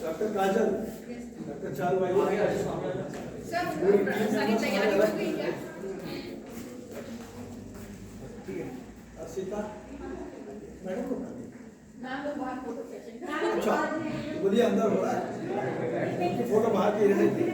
Doctor काजल, doctor चाल भाई सारी तैयारी हो गई क्या? सीता मैडम को बाहर फोटो सेशन। अच्छा बोलिए अंदर हो रहा है फोटो बाहर की रहेगी।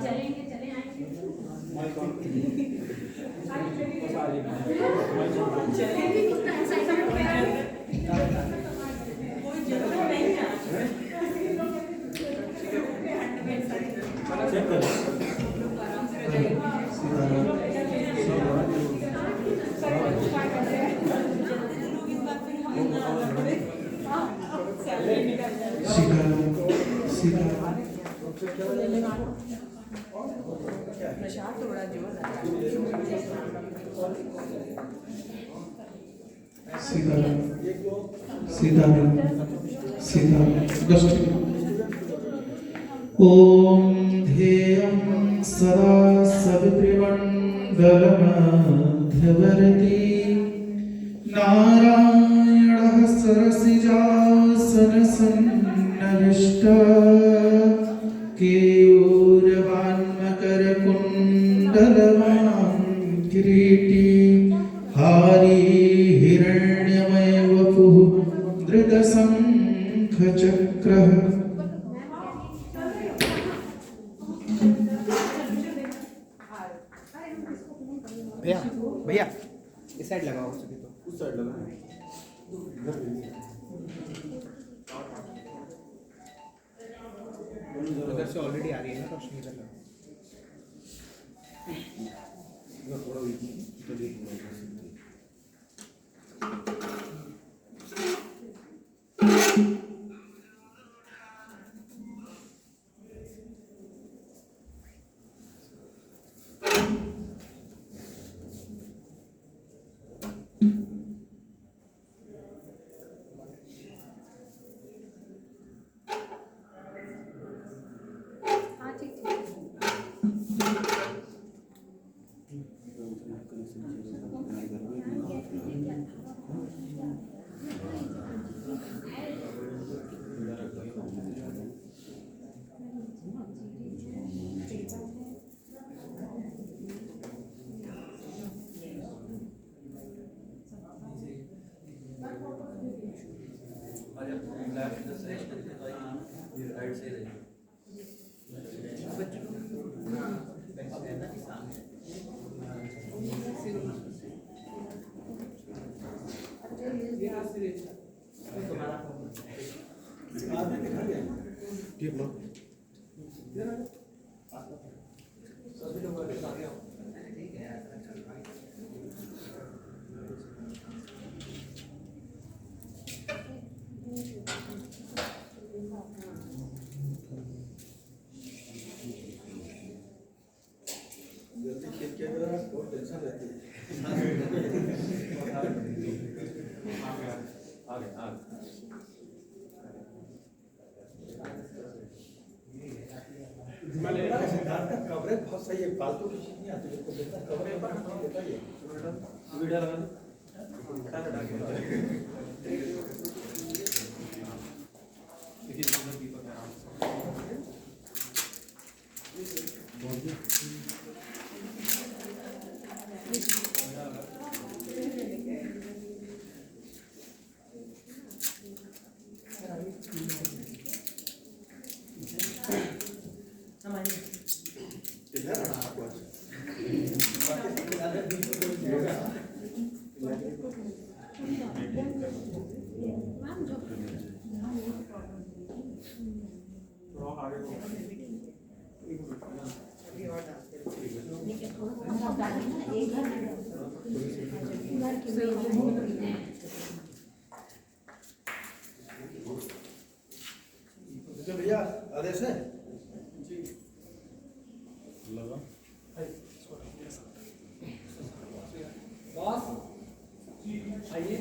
चलेंगे चले आएंगे ओम ध्येयं सदा सवितृमण्डलमध्यवर्ती नारायणः सरसिजासनसन्नविष्टः केयूरवान्मकरकुण्डलवान् किरीटी हारी हिरण्यमय वपुः धृतशङ्खचक्रः भैया भैया इस साइड लगाओ सभी तो उस साइड लगा उधर से ऑलरेडी आ रही है ना रोशनी इधर लगाओ। थोड़ा जल्दी चेक किया करो, बहुत टेंशन रहती है। सिद्धार्थ का कवरेज बहुत सही है, फालतू की चीज नहीं आती है, जितना कवरेज पर हम देता ही है। वीडियो लगा दो। तो भैया आदेश है बॉस आइए।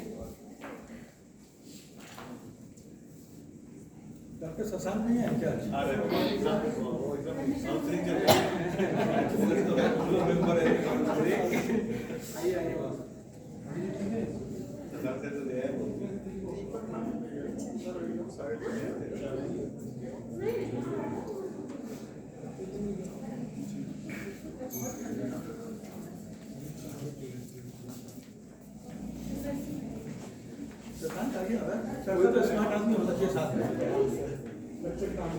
डॉक्टर शशांक नहीं है क्या? शशांक आ गया है? कोई तो स्मार्ट आदमी होना चाहिए साथ में।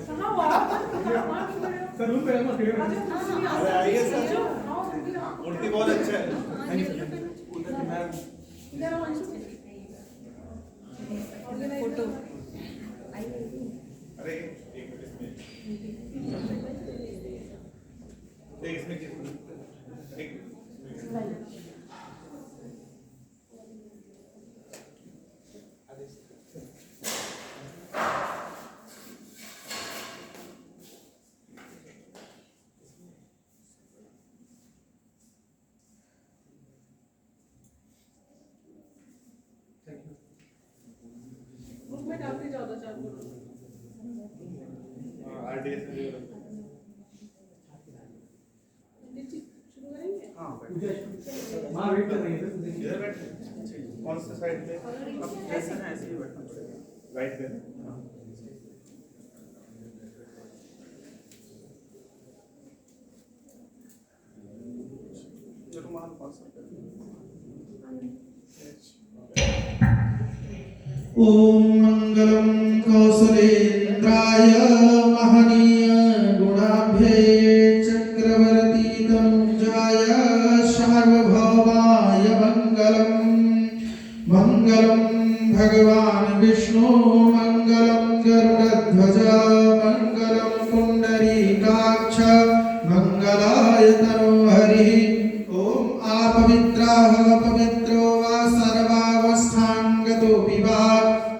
कहाँ हुआ? सर रूम पे हम खड़े हैं। अरे आइए सर। मूर्ति बहुत अच्छा है। इधर आओ फोटो। अरे एक मिनट इसमें एक ग्रुप में डालते जाओ 2-4 फोटो। आरडीएस शुरू करेंगे? हाँ माँ वेट कर रही है सर। इधर बैठ कौन सा साइड पे अब ऐसा ना ऐसे ही बैठना पड़ेगा राइट पे रुमाल पास ओम मंगलम कौसलेन्द्राय महनीय गुणाभ्ये चक्रवर्ती तनुजाय सार्वभौमाय मंगलम। मंगलम भगवान विष्णु मंगलम गरुड़ध्वज मंगलम पुंडरीकाक्ष मंगलाय तनोहरि। ओम आपवित्राः पवित्रो वा सर्वावस्थांगतोऽपि वा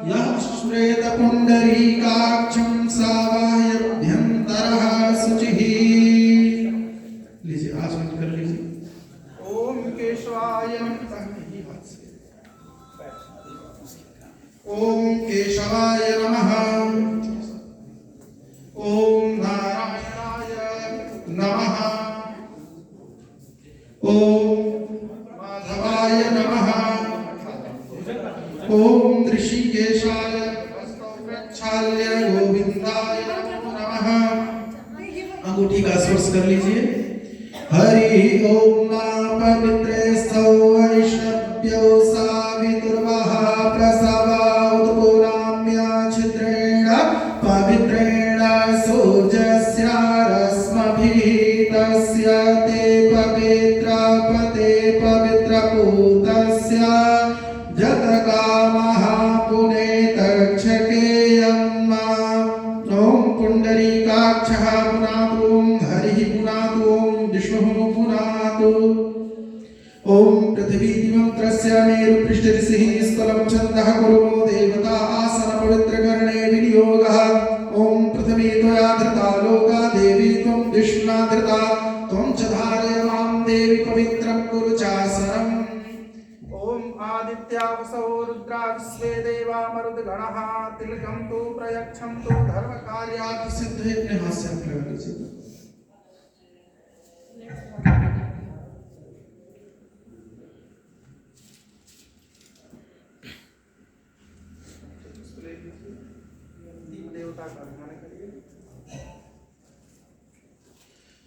यः श्वेत पुंडरीकाक्षं सावाह्यभ्यन्तरः शुचिः। लीजिए आसन कर लीजिए। ओम केशवाय नमः। ओम केशवाय नमः। ओम नारायणाय नमः। ओम माधवाय नमः। ओम ऋषिकेशाय वस्त्रवृक्षाय गोविंदाय नमो नमः। अंगूठी का स्पर्श कर लीजिए। हरि ओम पवित्रे सौ वैष्णव्यो सावितुर्वः प्रसवा उत्पुराम्या छिद्रेण पवित्रेण सूर्यस्य रश्मिभिः तस्य ते पवित्रपते पवित्रपूतस्य जतकामः पुनेतक्षकेयम्। ओम पुंडरीकाक्षः पुनातु हरिः पुनातु विष्णुः पुनातु। ओम पृथ्वी दिवंत्रस्य मेरुपृष्ठऋषिः स्थलं छन्दः कुरुमो देवता आसन पवित्रकरणे विनियोगः। ओम पृथ्वी त्वया धृता लोका देवी त्वं विष्णुना धृता त्वं च धारय मां देवी पवित्रं कुरु चासनम्। ओम आदित्यावसो रुद्रा विश्वे देवा मरुद्गणः तिलकं तु प्रयच्छन्तु धर्मकार्यात् सिद्धये। अपने हाथ से आप लगा लीजिए। दीप देवता का ध्यान करिए।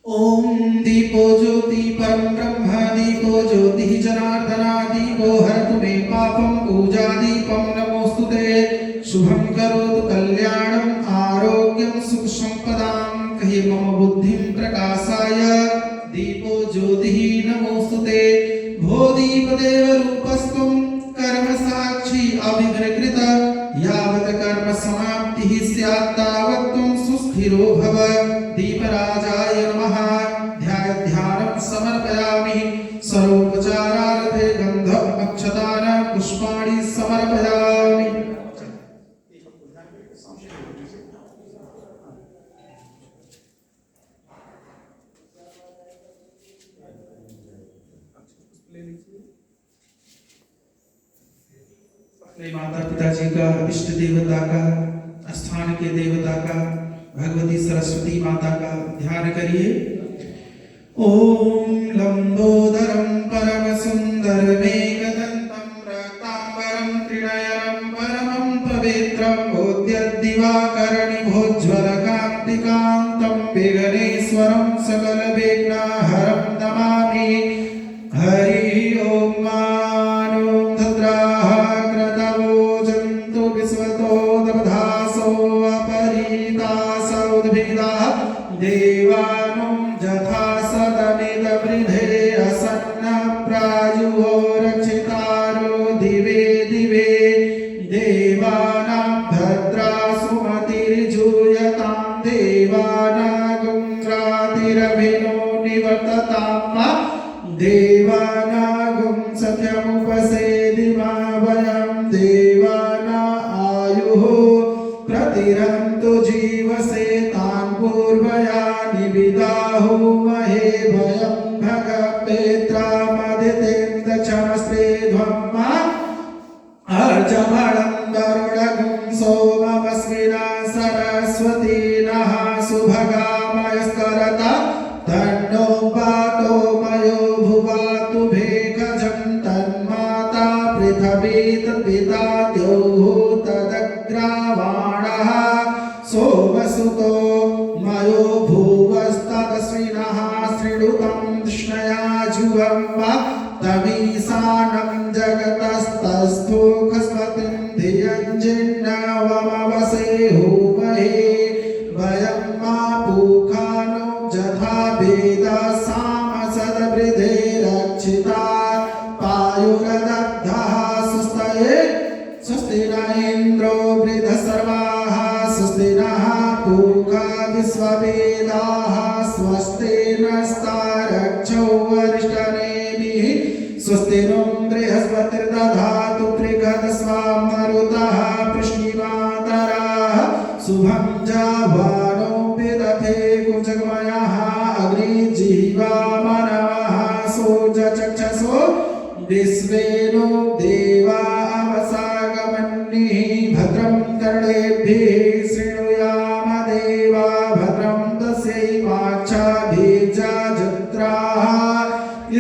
ओम दीपो ज्योति परम ब्रह्म दीपो ज्योति जनार्दना दीपो हरतु मे पापम पूजा दीपम नमोस्तुते। शुभं करोतु कल्याणं आरोग्यं सुख संपदां कहि मम बुद्धिं प्रकाशाय दीपो ज्योतिः नमोस्तुते। भो दीपदेव रूपस्त्वं कर्म साक्षी अविघ्नकृत यावत् कर्म समाप्तिः स्यात् तावत् त्वं सुस्थिरो भव। दीपराजाय नमः। ध्यानं समर्पयामि सर्वोपचारार्थे ले लीजिए। अपने माता पिताजी का, इष्ट देवता का, स्थान के देवता का, भगवती सरस्वती माता का ध्यान करिए। ओम लंबोदरम परम सुंदर मेघदंतम रक्तांबरम त्रिनयनम परमं पवित्रम दिवाकरणिभोज्ज्वल कांतिकांतं विघ्नेश्वरं सकल विघ्नहरं नमामि। हरि ओम मानो तद्राः क्रतवो जन्तु विश्वतो दबधासो अपरीतासो उद्भिदाः देवानुं यथा सदमिदवृधे असन्न प्रायुः रक्षितारो दिवे दिवे देवानां भद्रासु मतिर्जूयतां देवानागुं रातिरभिनो निवर्ततां देवानागुं सत्यमुपसेदिमा वयं देवाना आयुः प्रतिरन्तु जीवसे तान् पूर्वयानि विदाहुमहे वयं भगपेत्रामदितिं दक्षमस्ते ध्वम्मा अर्जमणं वरुणगुं सोममस्मिना सरस्वती नः सुभगामयस्करता तन्नो पातो मयो भुवातु भेकजं तन्माता पृथिवी तत्पिता द्यौः तदग्रावाणः सोमसुतो मयो भुवस्तदस्विनः शृणुतं तृष्णया जुवं वा तमीशानं जगतस्तस्थोकस्पतिं धियञ्जिन्नवमवसे होमहे वयं मा पूखानो यथा वेदसामसदवृधे रक्षिता पायुरदब्धः सुस्तये स्वस्ति न इन्द्रो वृद्धसर्वाः स्वस्ति नः पूषा विश्ववेदाः स्वस्ति नस्तारक्षो वरिष्ठनेमिः स्वस्ति नो बृहस्पतिर्दधातु त्रिगदस्वां मरुतः पृश्निमातराः शुभं जावानो विदधे कुजगमयः अग्निजिह्वा मनवः सोजचक्षसो विश्वेनो देवा अवसागमन्निः भद्रं कर्णेभिः शृणुयाम देवा भद्रं दस्यैवाक्षाभिर्जत्राः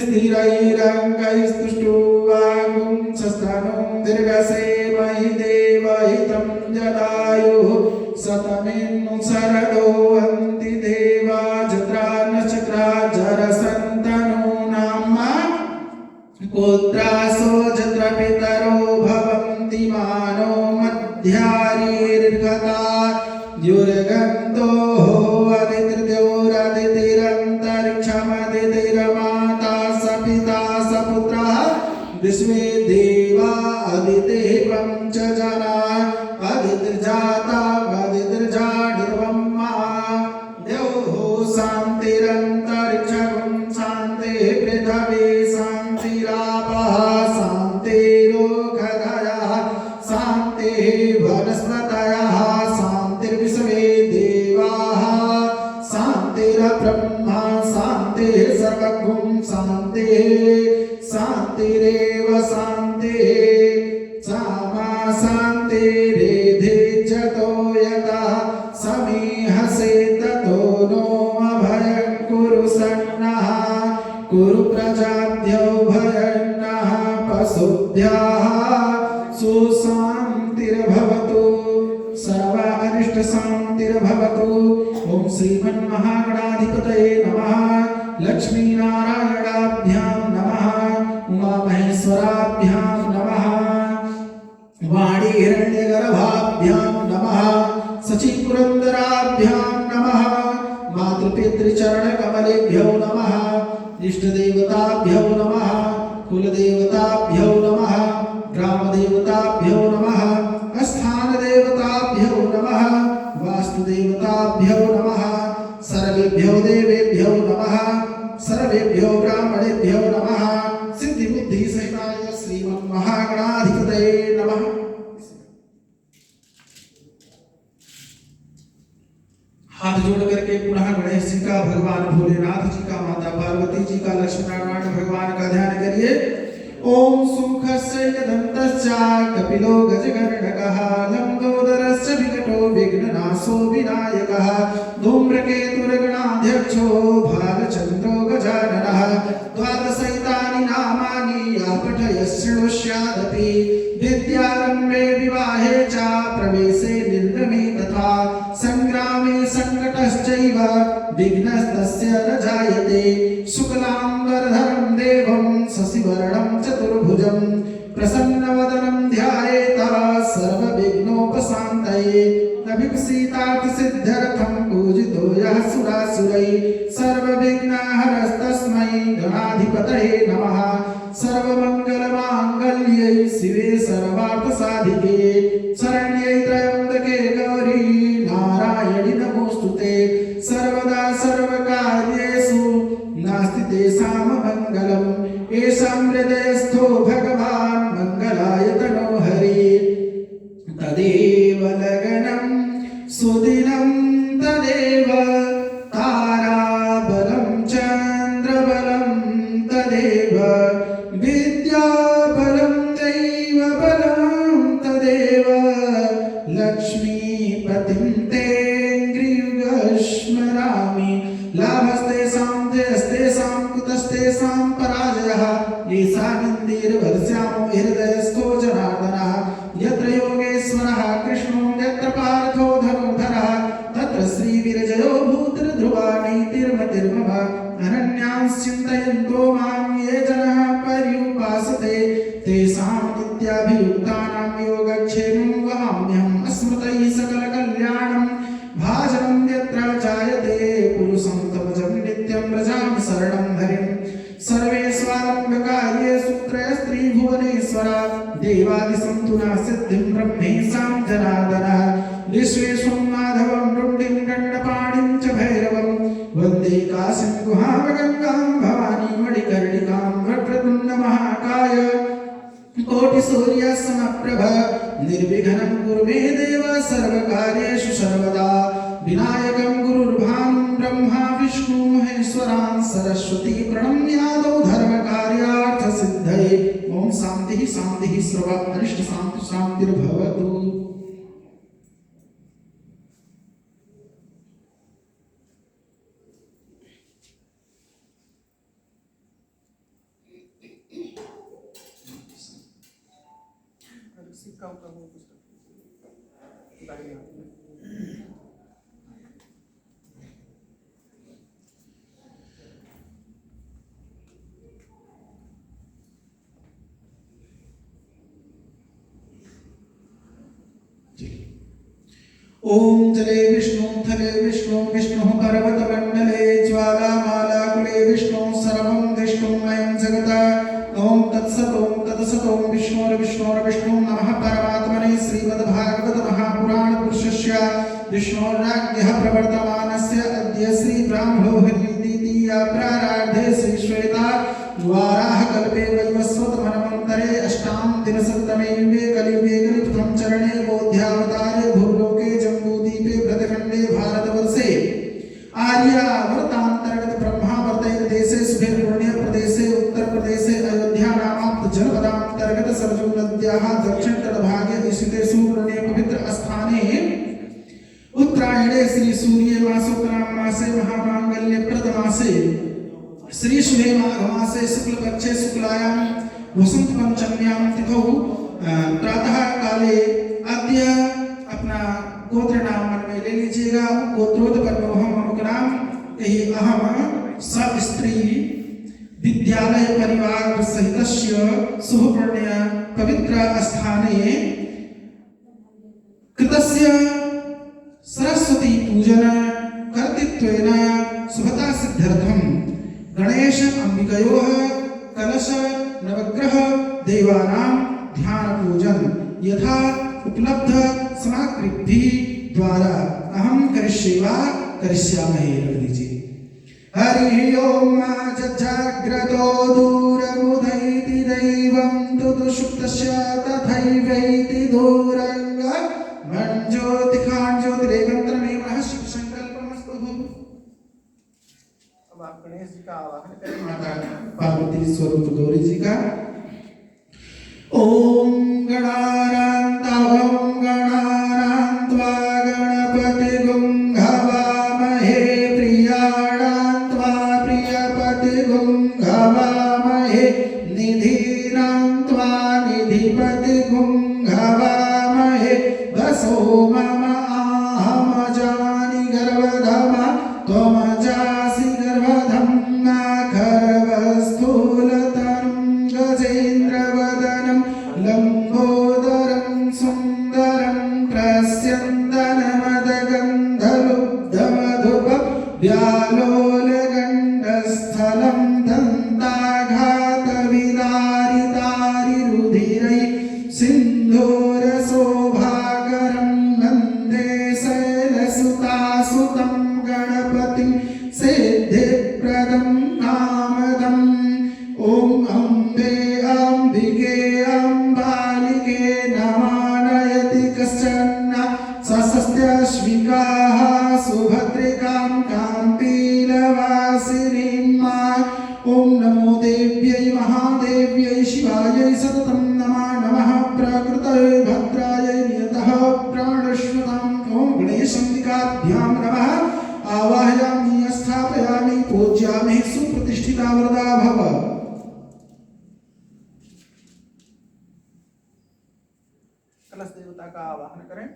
स्थिरैरङ्गैस्तुष्टुवागुं शस्त्रनुं दीर्घसेवहि देवहितं जलायुः शतमिन्नु शरदो हन्ति देवा जत्रा नक्षत्रा जरसन्तनूनां पुत्रासो जत्र पितरो भवन्ति मानो मध्यारीर्घता युर्गन्तो अदितिर्द्योरदितिरन्तरिक्षमदितिर्माता सपिता सपुत्रः विश्वे देवा अदितिः पञ्च जना अदितिर्जाता अदितिर्जानिर्ब्रह्मा द्यौः शान्तिरन्तरिक्षं शान्तिः पृथिवी शान्तिरापः शान्तिरोगधयः शान्तिः वनस्पतयः शान्तिर्विश्वे देवाः शान्तिर्ब्रह्मा शान्तिः सर्वगुं शान्तिः शान्तिरेव शान्तिः सामा शान्तिरेधि जतो यथा समीहसे ततो नो अभयं कुरु सन्नः कुरु प्रजाभ्यो भयन्नः पशुभ्यः सुशान्तिर्भवतु सर्व अनिष्ट शान्तिर्भवतु। ओम श्रीमन्महागणाधिपतये नमः। लक्ष्मीनारायणाभ्यां नमः। उमामहेश्वराभ्यां नमः। वाणी हिरण्यगर्भाभ्यां नमः। सचिपुरन्दराभ्यां नमः। मातृपितृचरणकमलेभ्यो नमः। इष्टदेवताभ्यो नमः। कुलदेवताभ्यो नमः। ग्रामदेवताभ्यो नमः। स्थानदेवताभ्यो नमः। वास्तुदेवताभ्यो नमः। सर्वेभ्यो देवेभ्यो नमः। सर्वेभ्यो ध्यान करिए। ओम सुमुखस्य दन्तस्य कपिलो गजगर्णकः लम्बोदरस्य विकटो विघ्ननाशो विनायकः धूम्रकेतुर्गणाध्यक्षो भालचन्द्रो गजाननः द्वादशैतानि नामानि या पठय शृणुष्यादपि विद्यारम्भे विवाहे च प्रवेशे निर्गमे तथा संग्रामे संकटश्चैव विघ्नस्तस्य न जायते शुक्लाम्बरधरं देवं शशिवर्णं चतुर्भुजं प्रसन्नवदनं ध्यायेत सर्वविघ्नोपशान्तये अभिप्सीतार्थसिद्ध्यर्थं पूजितो यः सुरासुरैः सर्वविघ्नहरस्तस्मै गणाधिपतये नमः सर्वमङ्गलमाङ्गल्ये शिवे सर्वार्थसाधिके शरण्ये त्र्यम्बके गौरी नारायणि नमोऽस्तुते सर्वदा सर्वकार्येषु नास्ति तेषां मङ्गलम् येषां हृदयस्थो भगवान् मङ्गलाय तनो हरि तदेव लगनं सुदिनं तदेव ताराबलं चन्द्रबलं तदेव विद्याबलं दैवबलं तदेव लक्ष्मीपतिं तेऽङ्घ्रियुगस्मरामि लाभस्तेषां जयस्तेषां कुतस्तेषां पराजयः येषामिन्दिरवर्ष्यामो हृदयस्थो जनार्दनः यत्र योगेश्वरः कृष्णो यत्र पार्थो धनुर्धरः तत्र श्रीविरजयो भूतिर्ध्रुवा नीतिर्मतिर्मम अनन्यांश्चिन्तयन्तो मां ये जनाः पर्युपासते तेषां नित्याभियुक्तानां योगक्षेमं वहाम्यहम् अस्मतैः सकलकल्याणं भाजनं यत्र जायते पुरुषं तमजं नित्यं व्रजामि शरणं हरिं सर्वेष्वारम्भकार्येषु त्रयस्त्रिभुवनेश्वर देवादिसन्तुना सिद्धिं ब्रह्मेशां जनार्दनः विश्वेश्वं माधवं रुण्डिं दण्डपाणिं च भैरवं वन्दे काशीं गुहामगङ्गां भवानीं मणिकर्णिकां वक्रतुण्डमहाकाय कोटिसूर्यसमप्रभ निर्विघ्नं कुरु मे देव सर्वकार्येषु सर्वदा विनायकं गुरुर्भानुं ब्रह्मा विष्णु महेश्वरान् सरस्वती प्रणम्यादौ धर्मकार्यार्थसिद्धये ओम शान्तिः शान्तिः सर्व अनिष्ट शान्ति शान्तिर्भवतु। सिक्का उक्का वो कुछ दाढ़ी में ओम जले विष्णु थले विष्णु विष्णु पर्वतमण्डले ज्वालामालाकुले विष्णु सर्वं विष्णुमयं जगत् ओम तत्सत् ओम विष्णुर्विष्णुर्विष्णु नमः परमात्मने श्रीमद्भागवत महापुराण पुरुषस्य विष्णोर्नाज्ञः प्रवर्तमानस्य अद्य श्री ब्राह्मणो हरिद्वितीया प्रारार्धे श्री श्वेता द्वाराः कल्पे वैवस्वत मनमन्तरे अष्टाम दिनसप्तमे युगे कलियुगे कलिप्रथम चरणे बोध्यावतारे भूलोके जम्बूद्वीपे भरतखण्डे भारतवर्षे आर्यावर्तान्तर्गत ब्रह्मावर्तैक देशे सुबेरपुण्य प्रदेशे उत्तर प्रदेशे अयोध्या नामाप्त जनपदान्तर्गत सरजू नद्याः दक्षिण तटभागे स्थितेषु पुण्य पवित्र स्थाने उत्तरायणे श्री सूर्ये मासोत्तरायण मासे महामांगल्य प्रद मासे श्री शुभे माघ मासे शुक्ल पक्षे शुक्लायां वसंत पंचम्यां तिथौ प्रातः काले अद्य अपना गोत्र नाम मन में ले लीजिएगा। गोत्रोत्पन्नोऽहम् अमुक नाम यही अहम सब स्त्री विद्यालय परिवार सहितस्य शुभ पुण्य पवित्र स्थाने कृतस्य सरस्वती पूजन कर्तृत्वेन शुभता सिद्ध्यर्थं गणेश अंबिकयोः कलश नवग्रह देवानां ध्यान पूजन यथा उपलब्ध सामग्रीभिः द्वारा अहं करिष्यामहे। रख दीजिए। हरि ओम जाग्रतो दूरमुदैति दैवं तुदुषुप्तस्य तथैवैति दूरंग मंज्योतिखां ज्योतिरेकंत्रमेव शिव संकल्पमस्तु। अब आप गणेश जी का आवाहन करें। माता पार्वती स्वरूप गौरी जी का। ओम गणानान्तां गणानान्त्वा गणपतिगुं हवामहे प्रियाणान्त्वा प्रियपतिगुं हवामहे निधीनान्त्वा निधिपतिगुं हवामहे वसो मम आहमजानि गर्भधमा त्वमजासि गर्भधम्मा खरवस्थूलतनुं गजेन्द्रवदनं लम्बोदरं सुन्दरं प्रस्यन्दनमदगन्धलुब्धमधुपं व्यालोलगण्डस्थलं दन्ताघातविदारितारिरुधिरै सिन्धूरशोभाकरं वन्दे शैलसुतासुतं गणपतिं सिद्धिप्रदं कामदम्। ॐ अम्बे अम्बिके अम्बालिके नमानयति कश्चन सस्यश्विकाः सुभद्रिकां काम्पीलवासिनीं मा। ॐ नमो देव्यै महादेव्यै शिवायै सततं नमः नमः प्रकृतये भद्रायै नियतः प्राणश्वताम्। ॐ गणेशाम्बिकाभ्यां नमः आवाहयामि स्थापयामि पूज्यामि सुप्रतिष्ठिता वरदा भव। कलश देवता का आवाहन करें।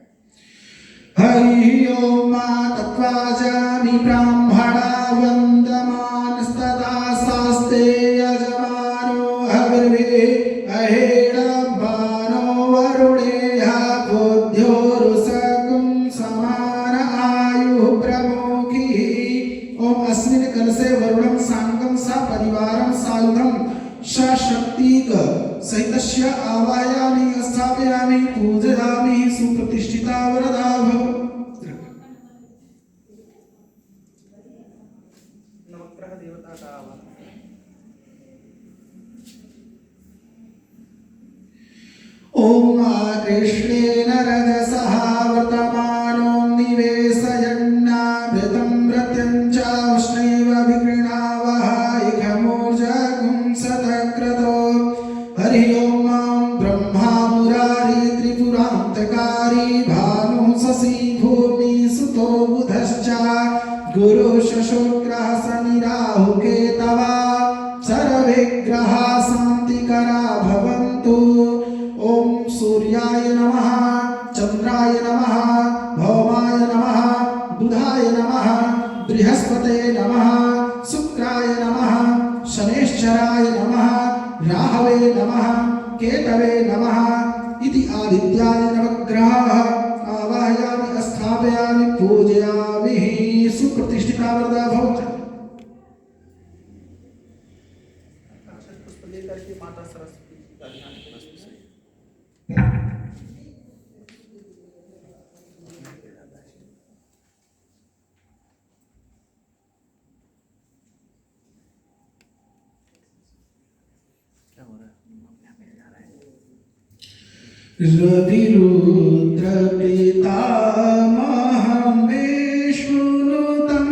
हरि ओम तत्वाजामि ब्राह्मणा वन्दमानस्तदा शास्ते यजमानो हविर्भि अहेडम्बानो वरुणेह बुद्ध्योरुसकुं समान आयुः प्रमुखिः। ओम अस्मिन् कलशे वरुणं साङ्गं सपरिवारं सायुधं सशक्तिक सहितस्य आवाहयामि स्थापयामि पूजयामि सुप्रतिष्ठिता वरदा भव। नवग्रह देवता का आवाहन करें। ओम कृष्णेन रजसः वर्तमानो निवेशयन्नाभृतं मृत्यं च उष्णैव विगृणावः इकमूर्जगुं सतक्रतो। हरि ओम ब्रह्मा मुरारी त्रिपुरान्तकारी भानु शशि भूमि सुतो बुधश्च गुरु शुक्रः शनि राहु केतवः सर्वविग्रहाः शान्तिकरा भवन्तु। ओम सूर्याय नमः चंद्राय नमः भौमाय नमः बुधाय नमः बृहस्पते नमः शुक्राय नमः शनैश्चराय नमः राहवे नमः केतवे नमः इति आदित्याय नवग्रहाः आवाहयामि स्थापयामि पूजयामि सुप्रतिष्ठिता वरदा भव। अक्षत पुष्प लेकर के माता सरस्वती का ध्यान करें। रविरुद्र पितामहं विष्णुनुतं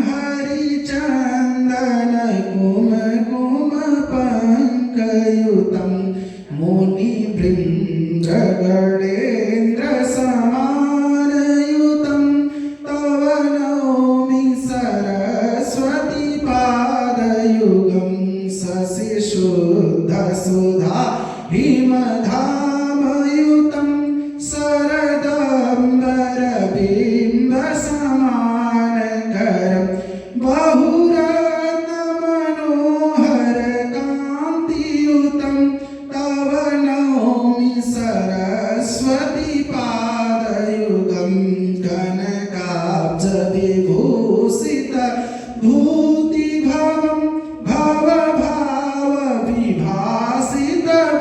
हरिचन्दन कुमकुम पङ्कयुतं मुनिवृन्दगणेन्द्र समानयुतं तव नौमि सरस्वती पादयुगं शशिशुद्धसुधा हिमधामयुतं शरदम्बरबिम्बसमानकरं बहुरत्नमनोहरकान्तियुतं तव नौमि सरस्वती पादयुगं कनकाब्जविभूषित भूतिभवं भवभावविभासित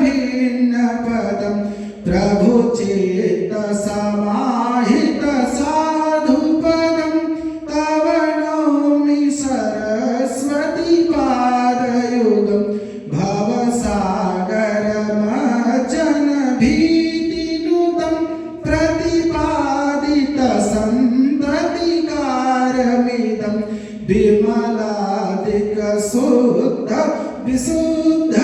भिन्नपदं प्रभुचेतसमाहित साधुपदं तव नौमि सरस्वती पादयुगं भवसागरमज्जनभीतिनुतं प्रतिपादित सन्ततिकारमिदं विमलादिक शुद्ध विशुद्ध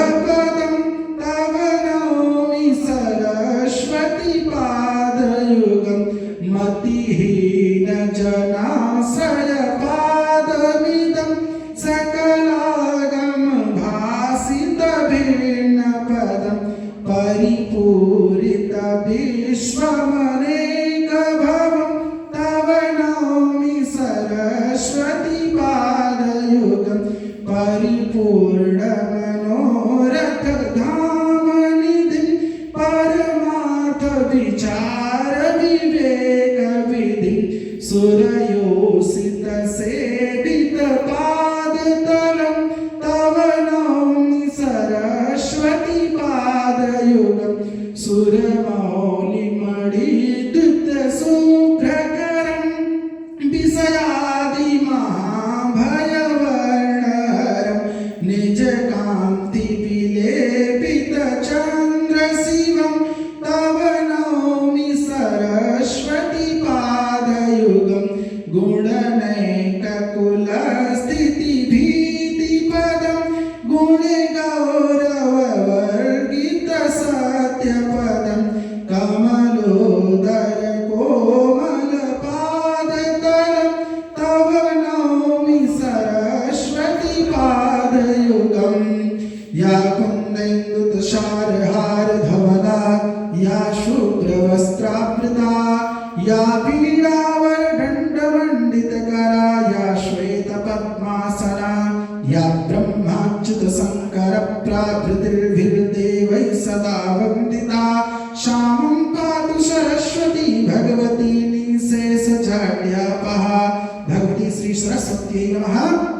विश्वमनेकभवं तव नौमि सरस्वती पादयुगं परिपूर्णमनोरथधामनिधिं परमार्थविचारविवेकविधिं सुरयोषितसेवितपादतलं तव नौमि सरस्वती पादयुगं सुरमौलिमणिद्युतशुभ्रकरं विषयादिमहाभयवर्णहरं निजकान्तिविलेपितचन्द्रशिवं तव नौमि सरस्वती पादयुगं गुणनैककुलस्थितिभीतिपदं गुणगौरववर्गितसत्यपदं कमलोदरकोमलपादतलं तव नौमि सरस्वती पादयुगं या कुन्देन्दुतुषारहारधवला या शुभ्रवस्त्रावृता या पीडावरदण्डमण्डितकरा या श्वेतपद्मासना या ब्रह्माच्युतशङ्करप्राभृतिर्भिर्देवैः सदा वन्दिता श्यामं पातु सरस्वती भगवती निःशेषजाड्यापहा भगवती श्री सरस्वत्यै नमः।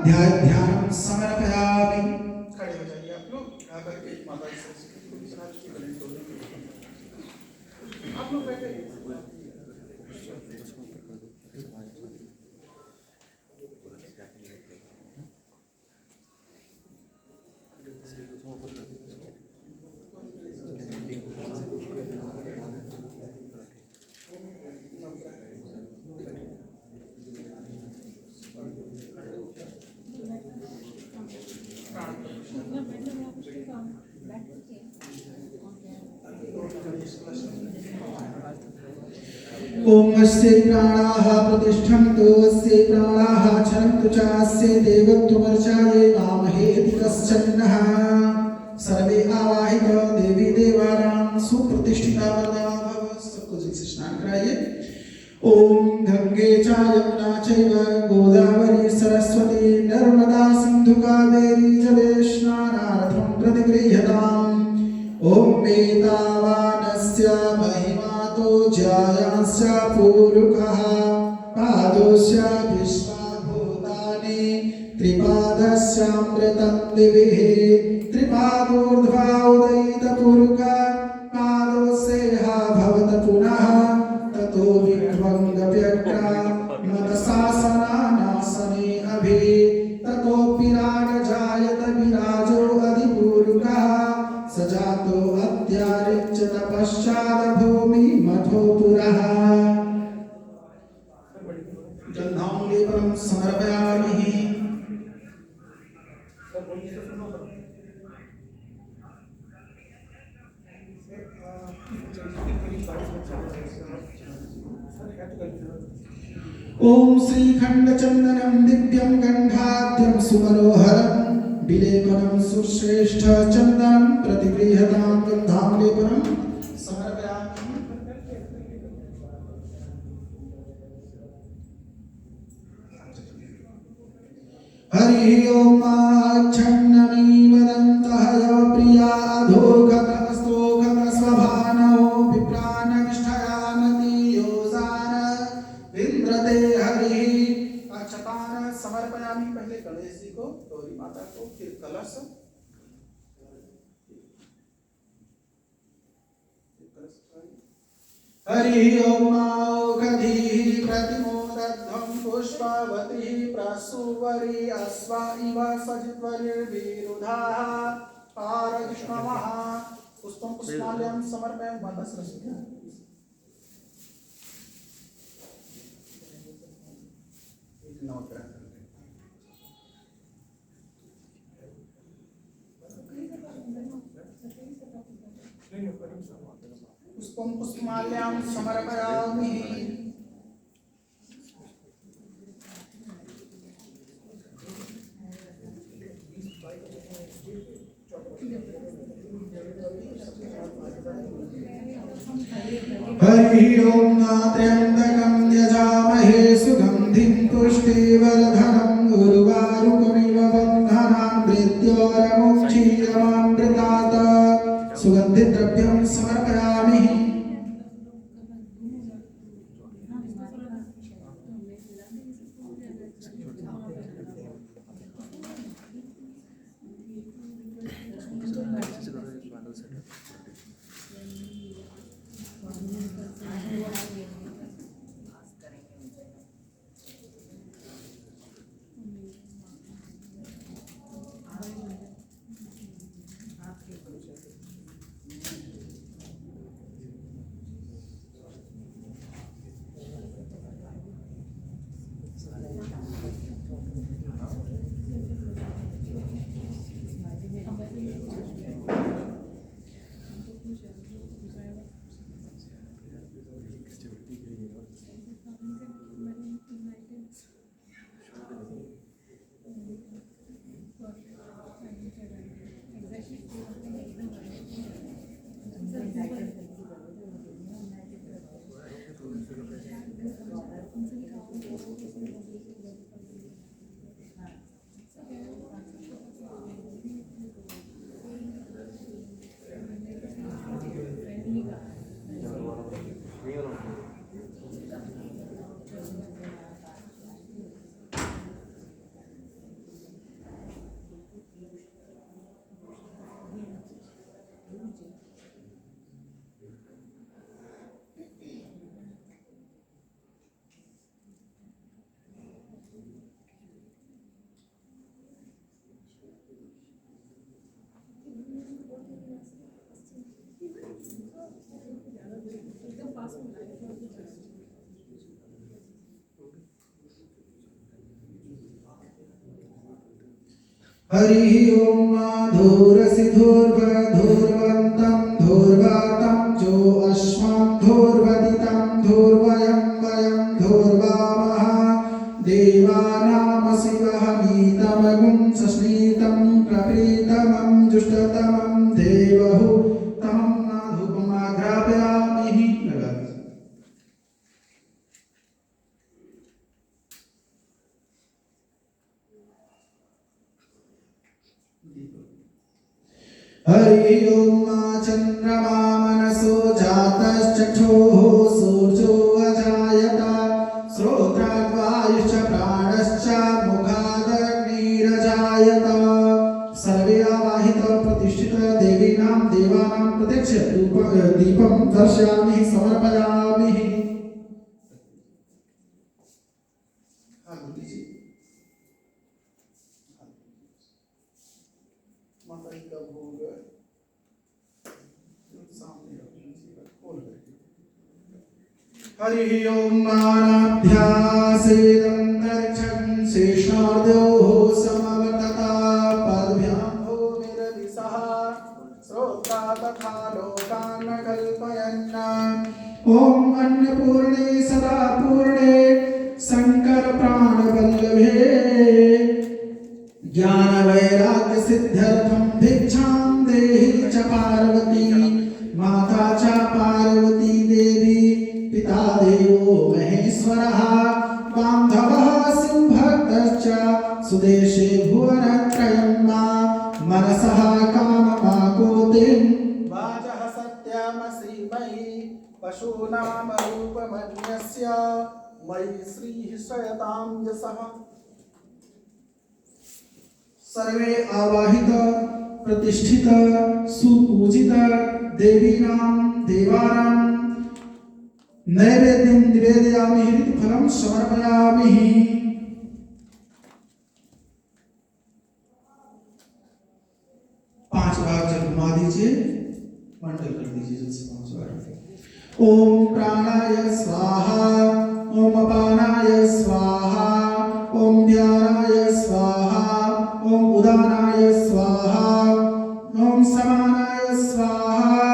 ध्यानं समर्पयामि। खड़े हो जाइए आप लोग आकर के माता सरस्वती को विश्राम की करें तो आप लोग बैठे ओम अस्य प्राणाः प्रतिष्ठन्तु अस्य प्राणाः चरन्तु च अस्य देवत्वमर्चायै वामहेति कश्चन्नः सर्वे आवाहित देवी देवानां सुप्रतिष्ठिता भव। सबको जल से स्नान कराइए। ओम गंगे च यमुना चैव गोदावरी सरस्वती नर्मदा सिंधु कावेरी जले स्नानार्थं प्रतिगृह्यताम्। ओम वेदावानस्य महिमातो जायांस्य पूरुकः पादोस्य विश्वभूतानि त्रिपादस्यामृतं दिविः त्रिपादोर्ध्वा उदयितपूरुकः पादोस्येह भवत पुनः ततो विभङ्गव्यग्रा मतशासनानासने अभि ततोऽपि राजजायत विराजो अधिपूरुकः सजातो अत्यारिच्य तपश्चाद्भूमि मठो पुरः। जन्धांलेपनं समर्पयामि। ओम श्रीखंडचंदनं दिव्यं गंधाद्यं सुमनोहरं विलेपनं सुश्रेष्ठ चंदनं प्रतिगृह्यतां गन्धांलेपनं समर्पयामि। हरि ओम छन्नमी वदन्तः यो प्रिया अधोगतस्तोगतस्वभानो विप्राणविष्ठयानति योजान विन्द्रते हरि। अक्षतान समर्पयामि। पहले गणेश जी को, गौरी माता को, फिर कलश। हरि ओम औषधीः प्रतिमोदध्वं पुष्पावती प्रसूवरी अश्वा इव सजित्वरिर्विरुधाः पारजिष्णवः। पुष्पं पुष्पाल्यं समर्पयामि माता सरस्वती। नमस्कार। पुष्पं पुष्पमाल्यां समर्पयामि। हरि ओम त्र्यंबकं यजामहे सुगंधिं पुष्टिवर्धनम् उर्वारुकमिव बन्धनान् मृत्योर्मुक्षीयमामृतात् सुगन्धित द्रव्यं समर्पयामि। हरि ओम धूर्वसिधूर्वधूर्वन्तं धूर्वातं जो अश्वं धूर्वदितं धूर्वयं वयं धूर्वामः देवानां शिवहमीतमगुं सस्नीतं प्रप्रीतमं जुष्टतमं देवहु तमं नाधुपमाघ्रापयामि। हरि ओम चंद्रमा मनसो जातश्चक्षुः सूर्यो अजायत श्रोत्राद्वायुश्च प्राणश्च मुखादग्निरजायत सर्वे आवाहित प्रतिष्ठित देवीनां देवानां प्रत्यक्ष दीपं दर्शयामि समर्पयामि। माता जी का भोग सामने खोल हरि ओम नानाभ्यासेदन्तरिक्षं शेषार्द्योः समवर्तता पद्भ्यां भूमिरदिशः श्रोत्रा तथा लोकान् कल्पयन् ओम अन्नपूर्णे सदा पूर्णे शंकर प्राणवल्लभे ज्ञान वैराग्य सिद्ध्यर्थं भिक्षां देहि च पार्वती माता च पार्वती देवी पिता देवो महेश्वरः बान्धवः सिंहभक्तश्च सुदेशे भुवनत्रयं मनसः काममाकोतिं वाचः सत्यमसि मयि पशूनां रूपमन्यस्य मयि श्रीः श्रयतां यशः। सर्वे आवाहित प्रतिष्ठित सुपूजित देवीनां देवानां नैवेद्यं निवेदयामि ऋतुफलं समर्पयामि। पांच बार जब घुमा दीजिए मंडल कर दीजिए जल्दी से 5 बार। ओम प्राणाय स्वाहा ओम अपानाय स्वाहा ओम ध्यानाय स्वाहा ओम उदानाय स्वाहा ओम समानाय स्वाहा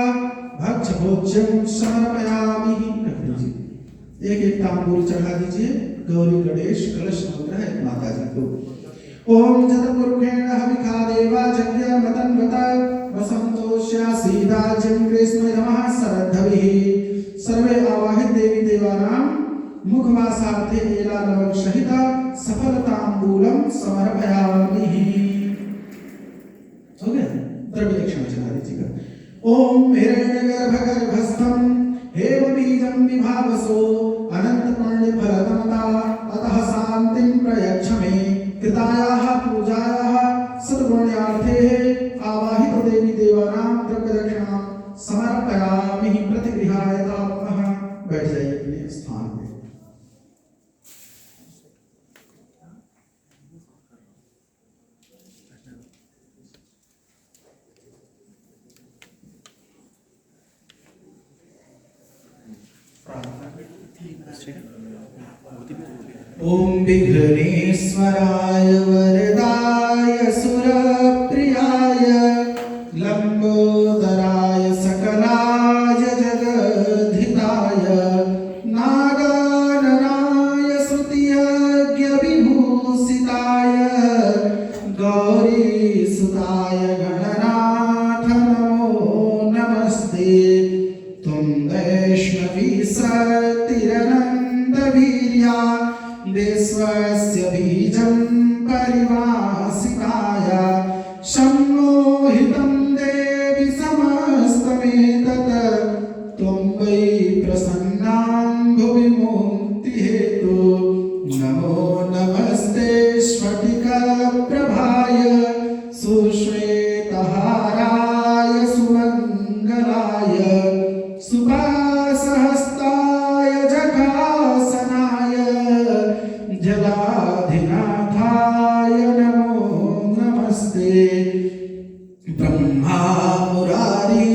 भक्ष भोज्यं समर्पयामि। रख दीजिए एक एक तांबूल चढ़ा दीजिए। गौरी गणेश कलश मंत्र है माता जी को। ओम जतपुरुषेण हविखा देवा यज्ञ मतन्वत वसंतोष्यासीदाज्यं कृष्णमः सरद्धभिः सर्वे आवाहित देवी देवानां मुखवासार्थे एलानवक सहित सफलतांबूलम समर्पयामि। हो गया, द्रव्य दक्षिणा चला दीजिएगा। ओम हिरण्यगर्भगर्भस्थं हेमबीजं विभावसो अनंत पुण्य फलदमता अतः शांतिं प्रयच्छ मे कृतायाः पूजायाः सद्गुण्यार्थे आवाहित देवी देवानां द्रव्य दक्षिणा समर्पयामि। प्रतिगृहाय तापः। बैठ जाइए अपने स्थान पे। ओम विघ्नेश्वराय वरदाय सुरप्रियाय लंबोदराय सकलाय जगद्धिताय नागाननाय श्रुतियज्ञ विभूषिताय गौरीसुताय गणनाथ नमो नमस्ते। तुम वैष्णवी सतिरनन्दवीर्या विश्वस्य बीजं परिवासिताय सम्मोहितं देवि समस्तमेतत् त्वं वै प्रसन्नां भुवि मुक्तिहेतु। नमो नमस्ते स्फटिकप्रभाय सुश्वेतहाराय सुमङ्गलाय सुपासहस्ताय जटासनाय जलाधिनाथाय नमो नमस्ते। ब्रह्मा मुरारी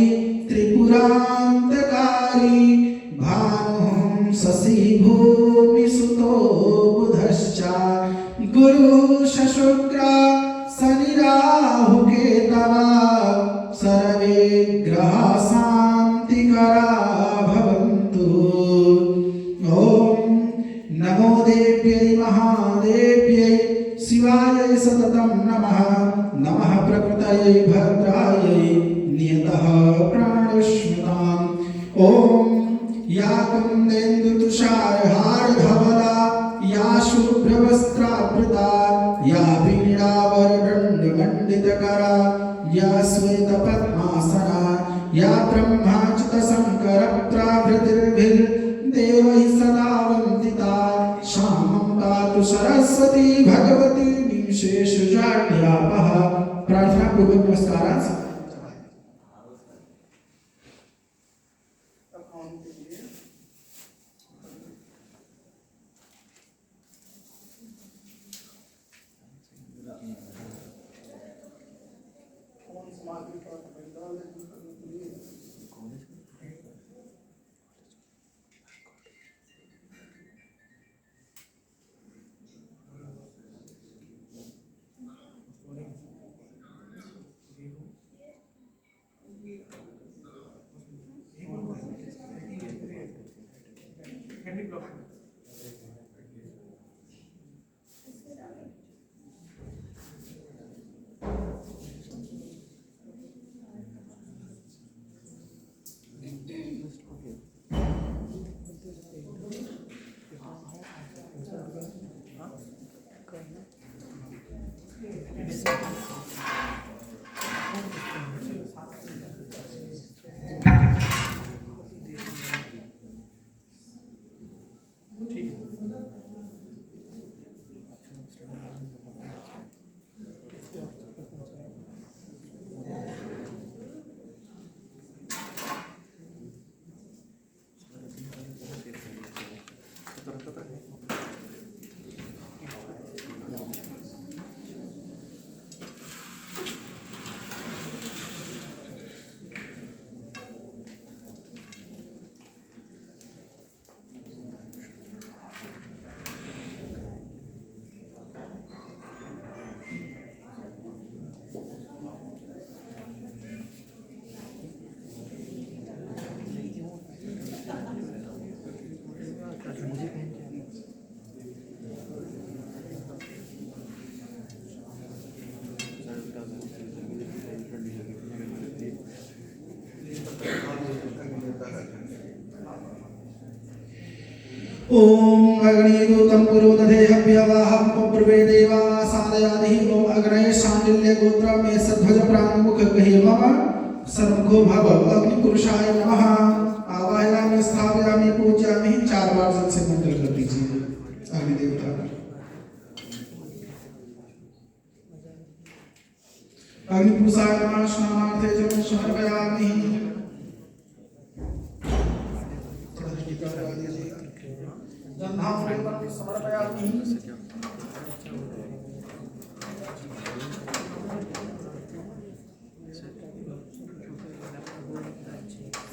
त्रिपुरान्तकारी भानुं शशि भूमिसुतो बुधश्च गुरुः शुक्र शनिराहु केतवः सर्वे ग्रहाः शान्तिकरा भवन्तु। ओम नमो देव्यै महादेव्यै शिवाय सततं नमः। नमः प्रकृतये भद्रायै नियतः प्राणस्मृताम्। ओम या कुन्देन्दुतुषारहारधवला या शुभ्रवस्त्रावृता या वीणावरदण्डमण्डितकरा या श्वेतपद्मासना या ब्रह्माच्युतशङ्करप्राभृतिर्भिर्देवैः सदा वन्दिता। श्यामं पातु सरस्वती भगवती निशेषजाड्यापः। प्रार्थना पूर्वक नमस्कारांश। अब हम के लिए कौन सामग्री का डाल करने के लिए ओम अग्निदूतं पुरोदधे हव्यवाहं पब्रवे देवा सादयादिः ओम अग्नये शांडिल्य गोत्रम ये सध्वज प्राणमुख कहि मम सर्वको भव अग्निपुरुषाय नमः। आवाहयामि स्थापयामि पूजयामि 4 बार जल से मंडल कर दीजिए अग्निदेवता का। अग्निपुरुषाय नमः स्नानार्थे जलं समर्पयामि। जन्नामृतं समर्पयामि।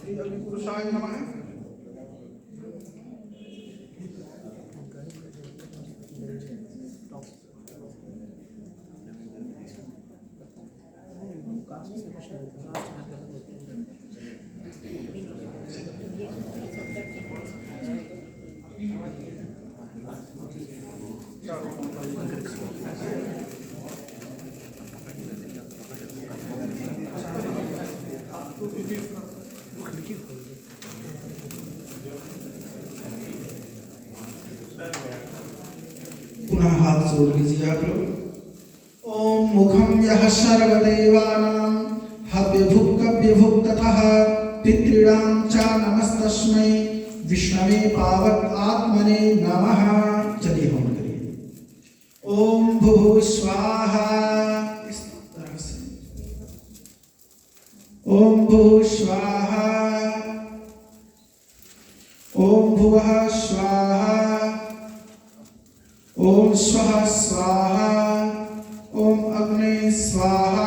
श्री अग्निपुरुषाय नमः। पुनः हाथ जोड़ लीजिए आप लोग। ओम मुखम यह सर्वदेवानां हव्यभुक्तभ्यभुक्ततः पितॄणां च नमस्तस्मै विष्णवे पावक आत्मने नमः। चलिए होम करिए। ओम भुः स्वाहा। इस तरह से ओम भुः स्वाहा। ओम भुवः स्वाहा। ओम स्वः स्वाहा। ओम अग्ने स्वाहा।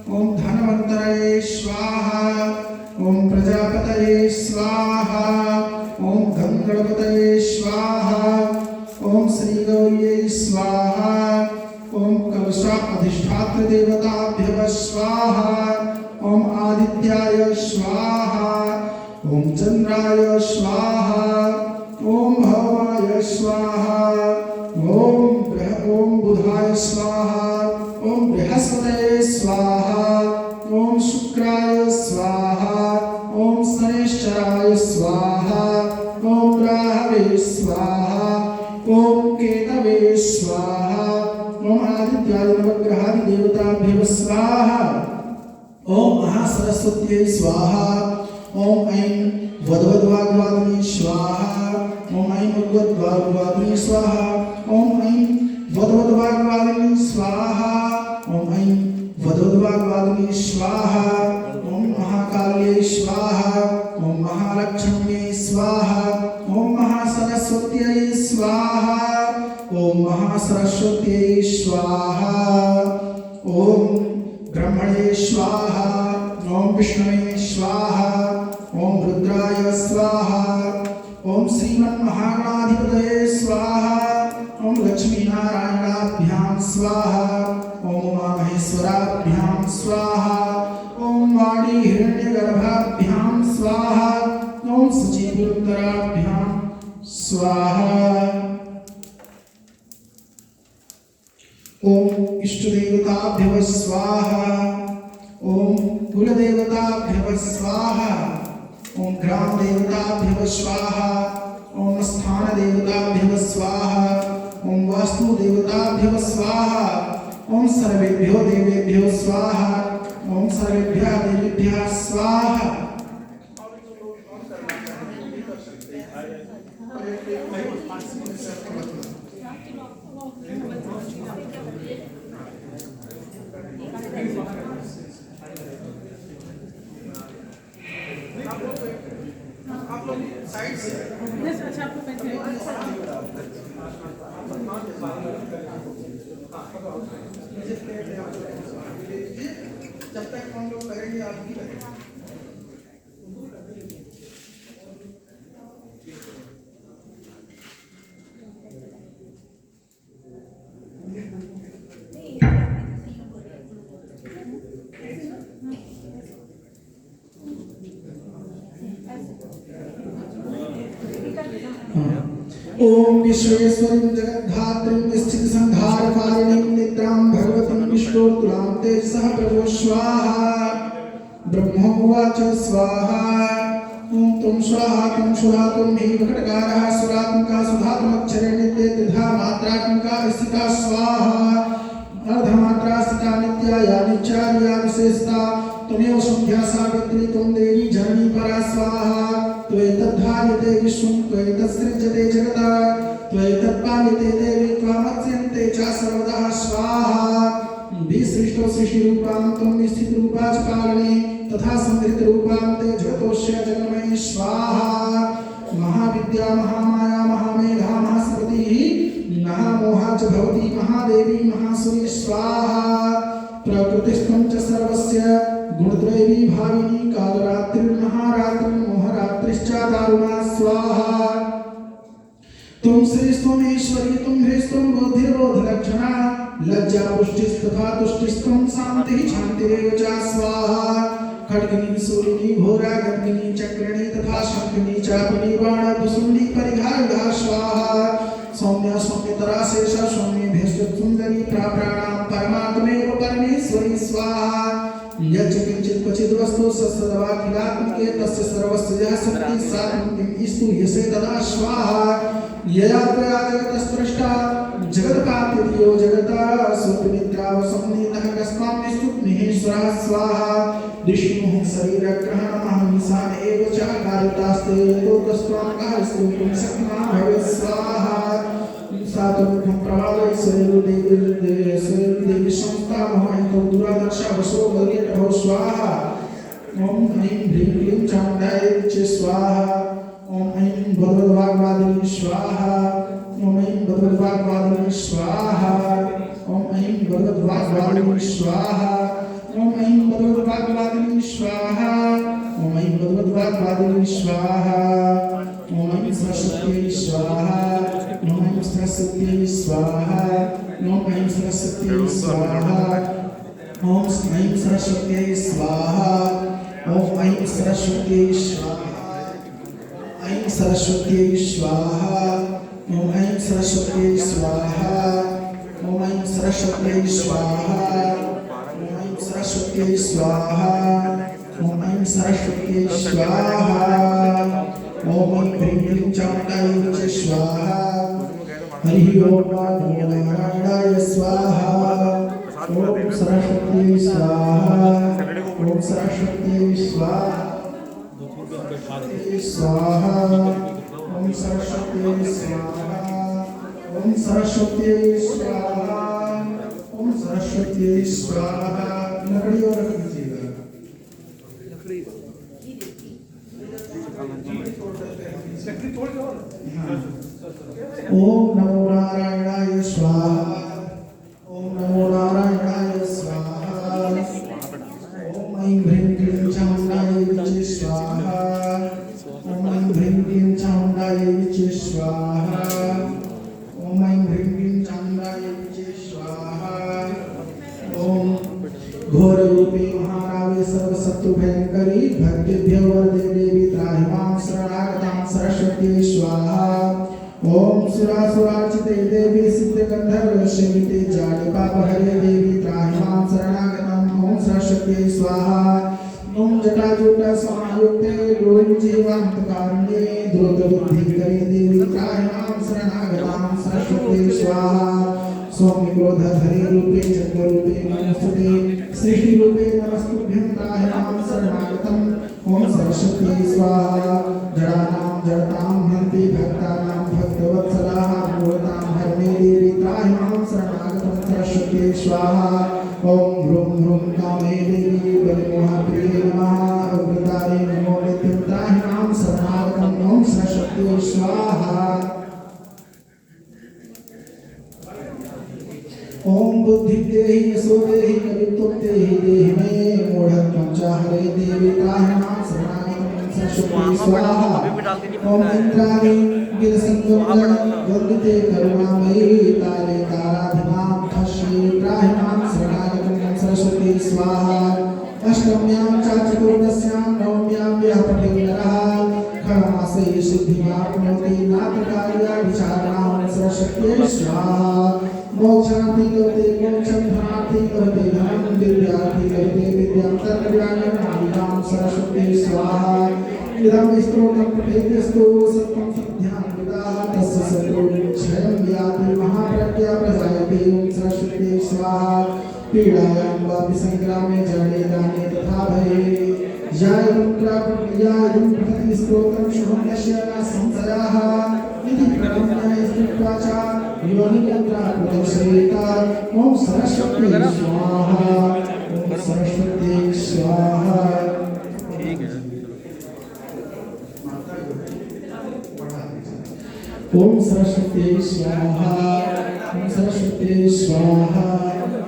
ओम धन्वन्तरे स्वाहा। ओम प्रजापतये स्वाहा। ओम गंगणपतये स्वाहा। ओम श्री गौर्यै स्वाहा। ओम कलशा अधिष्ठात्र देवताभ्यः स्वाहा। ओम आदित्याय स्वाहा। ओम चंद्राय स्वाहा। ओम भवाय स्वाहा। ओम बुधाय स्वाहा। ओम बृहस्पतये स्वाहा। ओम शुक्राय स्वाहा। ओम शनैश्चराय स्वाहा। ओम राहवे स्वाहा। ओम केतवे स्वाहा। ओम आदित्याय नवग्रहादि देवताभ्यः स्वाहा। ओम महासरस्वत्यै स्वाहा। ओम ऐं वद्वद्वाग्वादिनी स्वाहा। ओम ऐं उद्वद्वाग्वादिनी स्वाहा। ओम ऐं वद्वद्वाग्वादिनी स्वाहा। ओम ऐं वद्वद्वाग्वादिनी स्वाहा। ओम महाकाल्यै स्वाहा। ओम महालक्ष्म्यै स्वाहा। ओम महासरस्वत्यै स्वाहा। ओम महासरस्वत्यै स्वाहा। ओम ब्रह्मणे स्वाहा। ओम विष्णवे स्वाहा। ओम रुद्राय स्वाहा। ओम श्रीमन्महागणाधिपतये स्वाहा। ओम लक्ष्मीनारायणाभ्यां स्वाहा। ओम उमामहेश्वराभ्यां स्वाहा। ओम वाणी हिरण्यगर्भाभ्यां स्वाहा। ओम सचीपुरुत्तराभ्यां स्वाहा। ओम इष्टदेवताभ्यः स्वाहा। ओम कुलदेवताभ्यः स्वाहा। ओम ग्राम देवताभ्यः स्वाहा। ओम स्थान देवताभ्यः स्वाहा। ओम वास्तु देवताभ्यः स्वाहा। ओम सर्वेभ्यो देवेभ्यो स्वाहा। ओम सर्वेभ्यः देवेभ्यः स्वाहा। आप लोग साइड से यस, अच्छा आपको पैसे जब तक हम लोग करेंगे आप भी करेंगे। ओम विश्वेश्वरीं जगद्धात्रीं स्थितिसंहारकारिणीं निद्रां भगवतीं विष्णोर्तुलां तेजसः प्रभो स्वाहा। ब्रह्मोवाच स्वाहा। ओम तुम स्वाहा तुम शुरा तुम ही विकटकारः सुरात्मका सुधात्मक्षरे नित्य त्रिधा मात्रात्मका स्थिता स्वाहा अर्धमात्रा स्थिता नित्या या नित्यार्या विशेषता त्वमेव संध्या सावित्री त्वं देवी जननी परा स्वाहा त्वैतद्धार्यते विश्वं त्वैतत्सृज्यते जगतः त्वैतत्पाल्यते देवी त्वामत्स्यन्ते च सर्वदा स्वाहा विसृष्टो सृष्टिरूपां त्वं स्थितरूपा च पालने तथा संहृतरूपां ते जगतोस्य जगन्मयी स्वाहा महाविद्या महामाया महामेधा महासरस्वती महामोहा च भवती महादेवी महासुरी स्वाहा प्रकृतिस्थं च सर्वस्य गुणत्रयी भाविनी कालरात्रिर्महारात्रिर्मोहरात्रिश्च दारुणा स्वाहा तुम श्रेष्ठम ईश्वरी तुम हृष्टम बुद्धिर्बोधलक्षणा लज्जा पुष्टिस्तथा तुष्टिस्तम शांति शांतिरेव च स्वाहा खड्गिनी सूरिनी घोरा गंगिनी चक्रिणी तथा शंखनी चापनी बाण दुसुंडी परिघायुधा स्वाहा सौम्य सौम्यतरा शेष सौम्य भेषज सुंदरी प्राणाम परमात्मेव परमेश्वरी स्वाहा यच्च किंचित् क्वचिद् वस्तु सत्सदवाखिलात्मके तस्य सर्वस्य यः शक्तिः सा किं स्तूयसे तदा स्वाहा यया त्वया जगतस्पृष्टा जगत्पाप्यतियो जगतः सुनिद्रावसंनिधः कस्मान् स्तुतिमहेश्वरः स्वाहा विष्णुः शरीरग्रहणमहमीशान एव च कार्यतास्ते यतो तस्त्वां कः स्तोतुं शक्नुमः भवेत् स्वाहा सातुमुखं प्रवालय देवी संस्था मोहितो दुरादर्शा वसो बलितो स्वाहा ओम ऐं ह्रीं क्लीं चामुण्डायै च स्वाहा ओम ऐं भगवद्वाग्वादिनी स्वाहा ओम ऐं भगवद्वाग्वादिनी स्वाहा ओम ऐं भगवद्वाग्वादिनी स्वाहा ओम ऐं भगवद्वाग्वादिनी स्वाहा ओम ऐं भगवद्वाग्वादिनी स्वाहा ओम ऐं सरस्वती स्वाहा ओम ऐं सरस्वती स्वाहा ओम ऐं सरस्वती स्वाहा ओम ऐं सरस्वती स्वाहा ओम ऐं सरस्वती स्वाहा ऐं सरस्वती स्वाहा ओम ऐं सरस्वती स्वाहा ओम ऐं सरस्वती स्वाहा ओम ऐं सरस्वती स्वाहा ओम ऐं सरस्वती स्वाहा ओम ऐं ह्रीं क्लीं चामुण्डायै च स्वाहा हरि ओम नमो नारायणाय स्वाहा ओम सरस्वती स्वाहा ओम सरस्वती स्वाहा स्वाहा ओम सरस्वती स्वाहा ओम सरस्वती स्वाहा ओम सरस्वती स्वाहा लकड़ी और रख दीजिएगा ओम नमो नारायणाय स्वाहा ओम नमो नारायणाय स्वाहा ओम ऐं ह्रीं क्लीं चामुण्डायै विचे स्वाहा ओम ऐं ह्रीं क्लीं चामुण्डायै विचे स्वाहा ओम ऐं ह्रीं क्लीं चामुण्डायै विचे स्वाहा ओम घोररूपे महारावे सर्वशत्रुभयङ्करी भक्तिभ्यो वरदे देवी त्राहि मां शरणागतां सरस्वती स्वाहा ओम सुरासुरार्चिते देवी सिद्धगन्धर्व सेविते जालिपापहरे देवी त्राहि मां शरणागतम् ओम सरस्वती स्वाहा ओम जटाजूटा समायुक्ते गोविन्दजीवान्तकारुण्ये द्रुतबुद्धिकरे देवी त्राहि मां शरणागतां सरस्वती स्वाहा सौम्य क्रोधधरे रूपे चक्ररूपे नमस्ते सृष्टिरूपे नमस्तुभ्यं त्राहि मां शरणागतम् ओम सरस्वती स्वाहा जडानां जडतां हन्ति भक्तानां भक्तवत्सलाः मूढतां हरणे देवी त्राहि मां शरणागतं सरस्वती स्वाहा ओम ह्रूं ह्रूं कामे देवी बलिमोहप्रिये नमः अवतारे नमो नित्यं त्राहि मां शरणागतम् ओम सरस्वती स्वाहा ओम बुद्धि देहि यशो देहि कवित्वं देहि मे मूढ़त्वं च हरे देवी त्राहि मां शरणागतं सरस्वती स्वाहा ओम इंद्राणि गिरसंगम वंदिते करुणामयी तारे ताराधिनां खश्ये त्राहि मां शरणागतं सरस्वती स्वाहा अष्टम्यां च चतुर्दश्यां नवम्यां यः पठेत् नरः खरमासे सिद्धिमाप्नोति नात्रकार्या विचारणां सरस्वती स्वाहा मोक्षार्थी करते मोक्षं धनार्थी करते धनं विद्यार्थी करते विद्यां तन्विद्यां सरस्वती स्वाहा इदं स्तोत्रं पठेतस्तु सत्वं सद्ध्यां विदाः तस्य शत्रुक्षयं याति महाप्रज्ञा प्रजायते ओम सरस्वती स्वाहा पीडायां वापि संग्रामे जडे दाने तथा भये यायं पठति स्तोत्रं शुभं यस्य संशयाः इति प्रतिज्ञाय स्थित्वा च योनियन्त्रा प्रदर्शयेता ओम सरस्वती स्वाहा ओम सरस्वती स्वाहा ओम सरस्वती स्वाहा ओम सरस्वती स्वाहा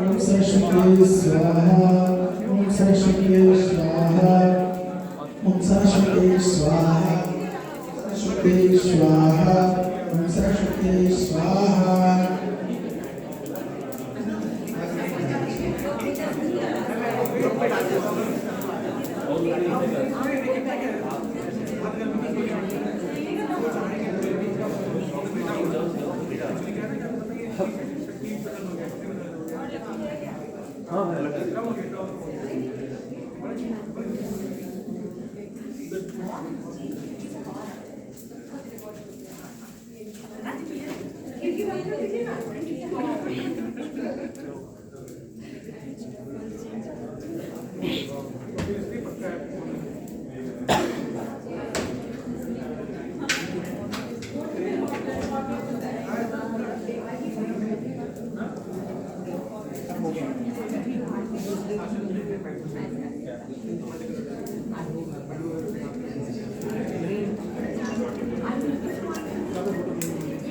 ओम सरस्वती स्वाहा ओम सरस्वती स्वाहा ओम सरस्वती स्वाहा सरस्वती स्वाहा ओम सरस्वती स्वाहा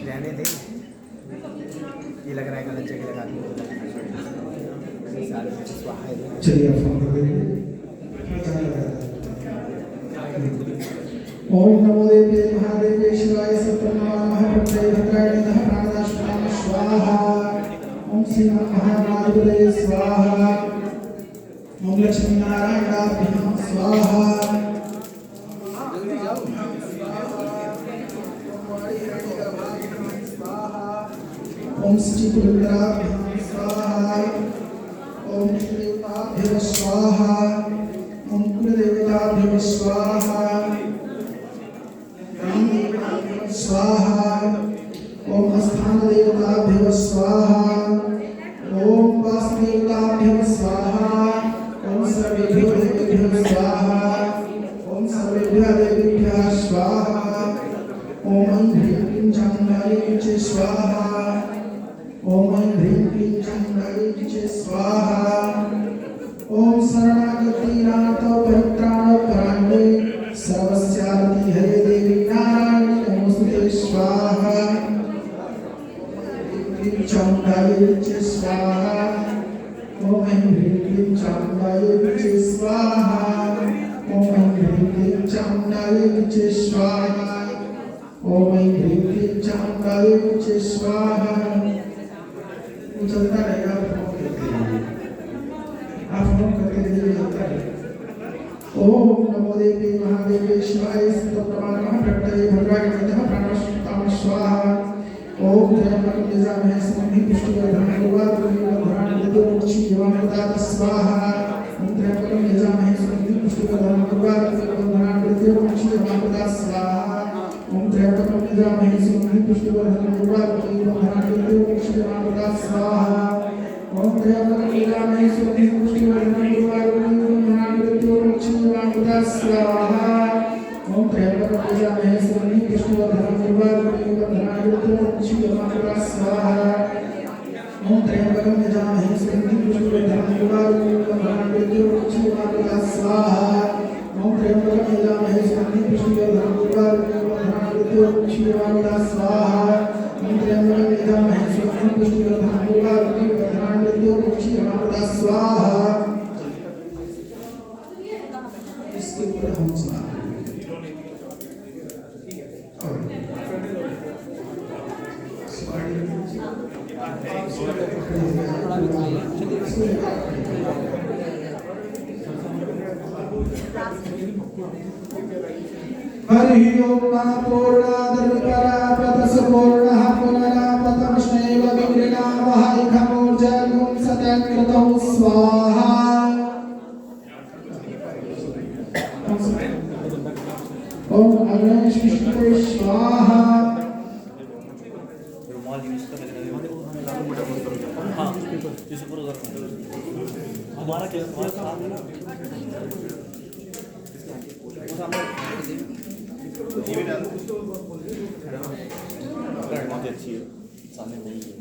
रहने दे, ये लग रहा है गलत जगह लगा दी। चलिए फोन कर देंगे। ओम नमो देवी महादेवी शिवाय सत्यनारायण प्रत्यय भद्राय नमः प्राणाश्रम स्वाहा ओम श्री महामाधुरे स्वाहा ओम लक्ष्मी नारायणाभ्यां स्वाहा ओम श्री पुरुषाभ्यां स्वाहा ओम देवताभ्यो स्वाहा ओम कुलदेवताभ्यो स्वाहा रामदेवताभ्यो स्वाहा ओम स्थान देवताभ्यो स्वाहा ओम वासुदेवताभ्यो स्वाहा ओम सर्वेभ्यो देवेभ्यो स्वाहा ओम सर्वेभ्यः देवेभ्यः स्वाहा ओम ऐं ह्रीं क्लीं चामुण्डायै च स्वाहा ओम ऐं ह्रीं क्लीं चामुण्डायै च स्वाहा ओम शरणागतिनाथ परित्राणपरायणे सर्वस्यार्ति हरे देवी नारायणी नमोस्तुते स्वाहा क्लीं चामुण्डायै च स्वाहा ओम ऐं ह्रीं क्लीं चामुण्डायै च स्वाहा ओम ऐं ह्रीं क्लीं चामुण्डायै च स्वाहा ओम ऐं ह्रीं क्लीं चामुण्डायै च स्वाहा चलता रहेगा आप फोन करते रहिए चलता रहेगा ओम नमो देवी महादेवी शिवाय स्तोत्रमानः प्रत्यय भद्राय नमः प्राणाश्रम स्वाहा ओम त्र्यंबकं यजामहे सुगन्धिं पुष्टिवर्धनं उर्वारुकमिव धराणि देवोक्षीयमामृतात् स्वाहा ओम त्र्यंबकं यजामहे सुगन्धिं पुष्टिवर्धनं उर्वारुकमिव धराणि देवोक्षीयमामृतात् स्वाहा ओम त्र्यंबकं यजामहे सुगन्धिं पुष्टिवर्धनं उर्वारुकमिव धराणि देवोक्षीयमामृतात् स्वाहा ओम त्र्यंबकं यजामहे सुगन्धिं पुष्टिवर्धनं उर्वारुकमिव धराणि देवोक्षीयमामृतात् स्वाहा ओम त्र्यंबकं यजामहे सुगन्धिं पुष्टिवर्धनं उर्वारुकमिव धराणि देवोक्षीयमामृतात् स्वाहा ओम त्र्यंबकं यजामहे सुगन्धिं पुष्टिवर्धनं उर्वारुकमिव धराणि देवोक्षीयमामृतात् स्वाहा ओम त्र्यंबकं यजामहे सुगन्धिं पुष्टिवर्धनं उर्वारुकमिव धराणि देवोक्षीयमामृतात् स्वाहा ओम त्र्यंबकं यजामहे सुगन्धिं पुष्टिवर्धनं उर्वारुकमिव धराणि देवोक्षीयमामृतात् स्वाहा इसके ऊपर हम सुना हरि ओम पूर्णादर्परा पदस पूर्णः पुनरा ओम अग्नि विष्णुते स्वाहा रुमाल यूज कर हाँ जैसे पूरा हमारा क्या हमारा साथ है ना ये भी डाल बहुत अच्छी है सामने नहीं है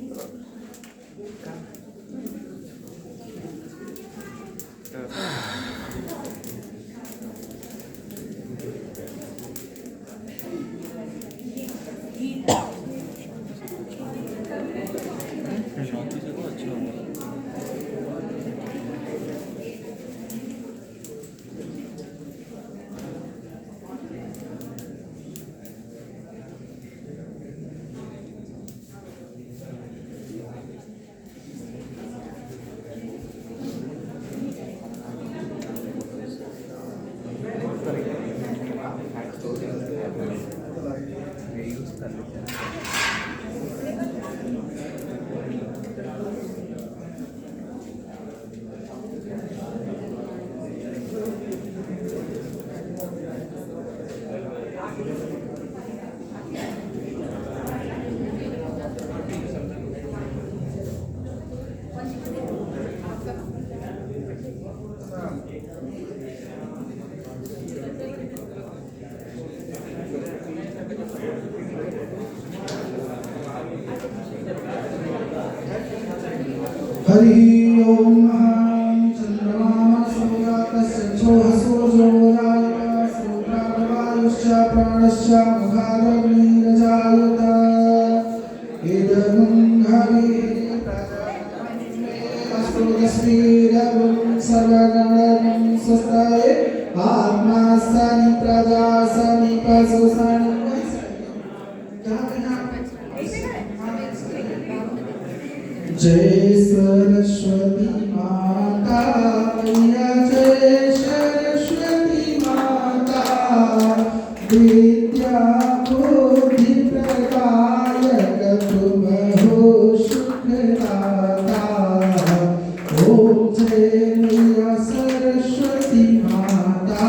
शांति से तो अच्छा होगा हरि ओम चंद्रमा सूर्यास्तस्य चोहसोजोराय सूर्यावायुश्च प्राणश्च मुखादग्निरजायत इदं हविरस्तुस्वीरं सर्वगणं स्वस्ताय आत्मा सनि प्रजा सनि पशु सनि जय सरस्वती माता मैया जय सरस्वती माता विद्या बुद्धि प्रदायक तुम हो सुखदाता ओम जय मैया सरस्वती माता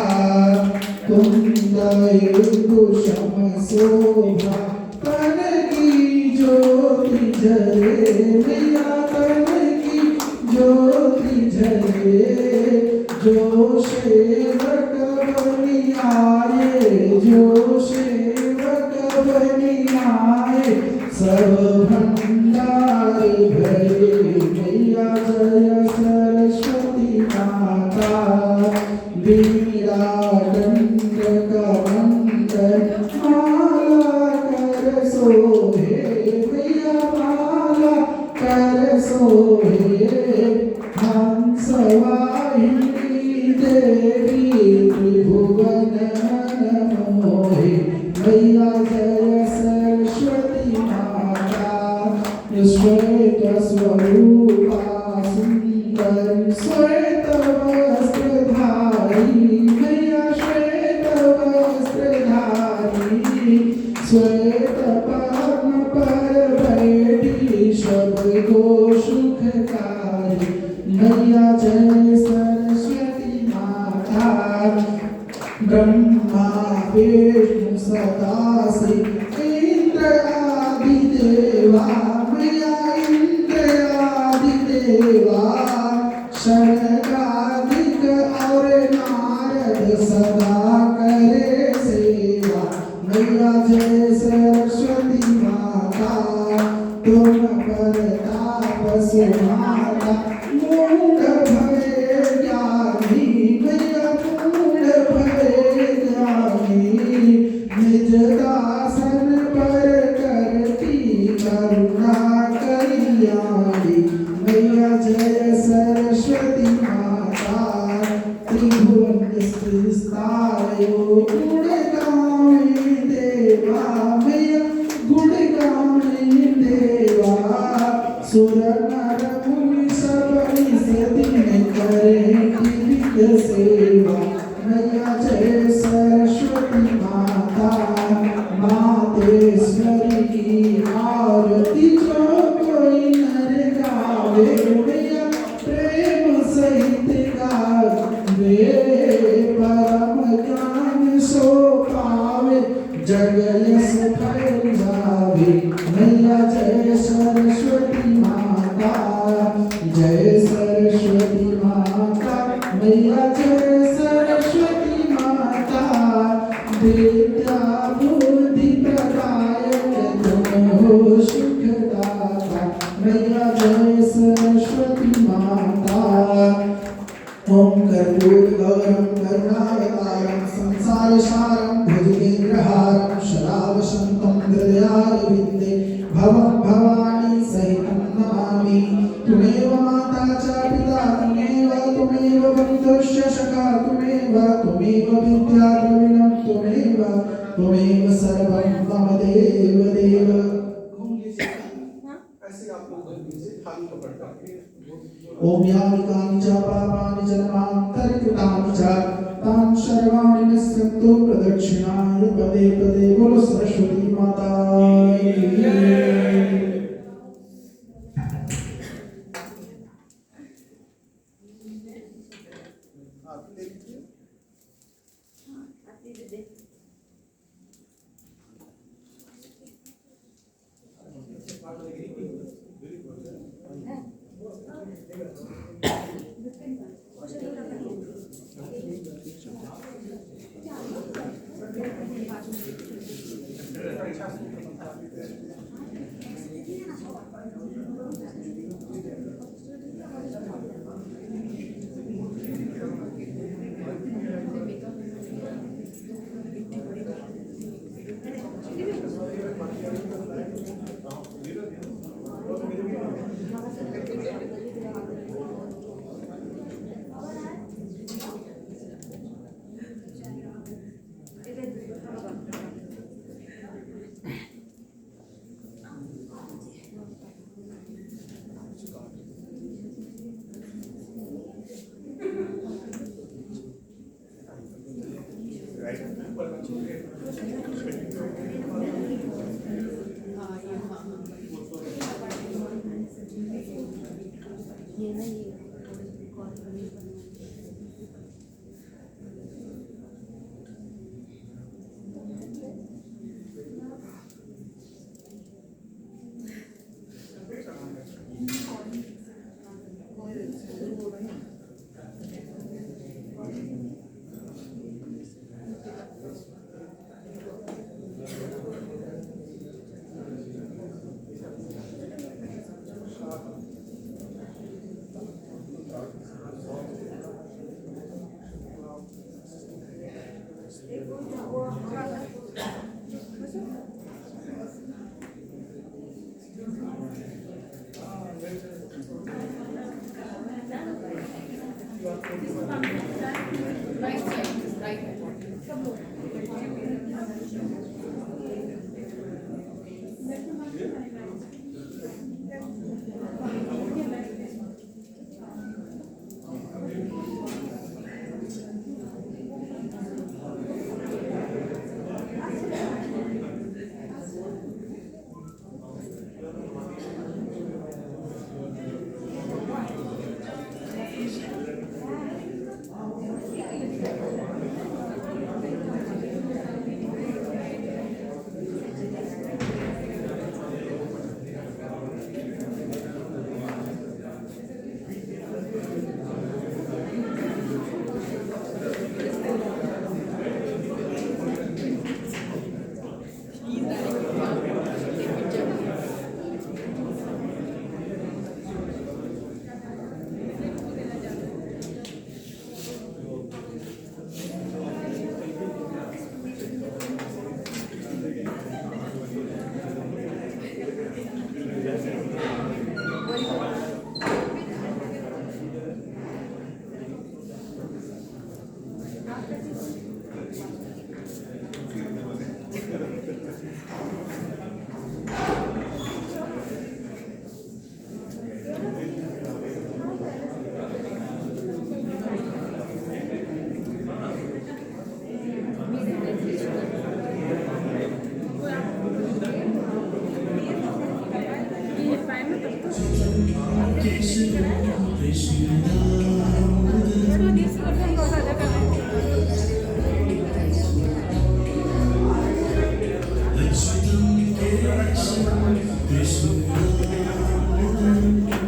कुंदयुकुशम शोभा तन की ज्योति जले मैया तन की ज्योति जले जो सेवक बनी आए जो सेवक बनी आए सब भंडार भरे मैया जय सरस्वती माता वीरा दंड कमंडल माला कर सोहे मैया माला कर सोहे हंसवाहिनी देवी त्रिभुवन मोहे मैया जय सरस्वती माता श्वेत स्वरूपा सुंदर श्वेत वस्त्रधारी मैया श्वेत वस्त्रधारी श्वेत पद्म पर बैठी सबको सुखकारी मैया जय सरस्वती माता ब्रह्मा विष्णु सदा शिव इंद्र आदि देवा मैया इंद्र आदि देवा शरणादिक और नारद सदा करे सेवा मैया जय सरस्वती माता तुम परताप सुनाता मूढ़ भये ज्ञानी मैया मूढ़ भये ज्ञानी निज दासन पर करती करुणा कल्याणी मैया जय सरस्वती माता त्रिभुवन स्थितायो गुणगामी देवा मैया गुणगामी देवा सुर नर मुनि सब निज दिन करे दिव्य सेवा मैया जय सरस्वती माता मातेश्वरी की आरती जो कोई नर गावे मैया प्रेम सहित गावे परम ज्ञान सो जग यश फैल जावे मैया जय सरस्वती माता, जय सरस्वती माता मैया जय सरस्वती माता, विद्या बुद्धि प्रदायक तुम हो सुखदाता मैया जय सरस्वती माता। ओम कर्पूरगौरं करुणावतारं संसारसारं भुजगेन्द्रहारं शरावसन्तं हृदयारविन्दे भवं भवानी सहितं नमामि। त्वमेव माता च पिता त्वमेव बन्धुश्च सखा त्वमेव विद्या द्रविणं त्वमेव सर्वं मम देव देव। ऐसे आप लोग थाली पकड़कर ओम यामिकानि च पापानि जन्मान्तरकृतानि च तानि सर्वाणि निस्सन्तु प्रदक्षिणाय पदे पदे। बोलो सरस्वती माता की जय। आप ले लीजिए।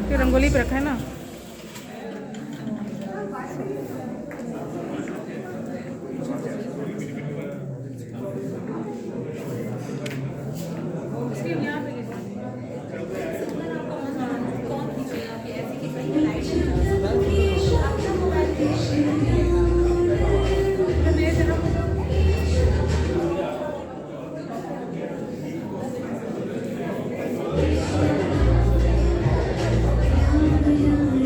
फिर रंगोली पे रखा है ना। इसके यहाँ पे Yeah.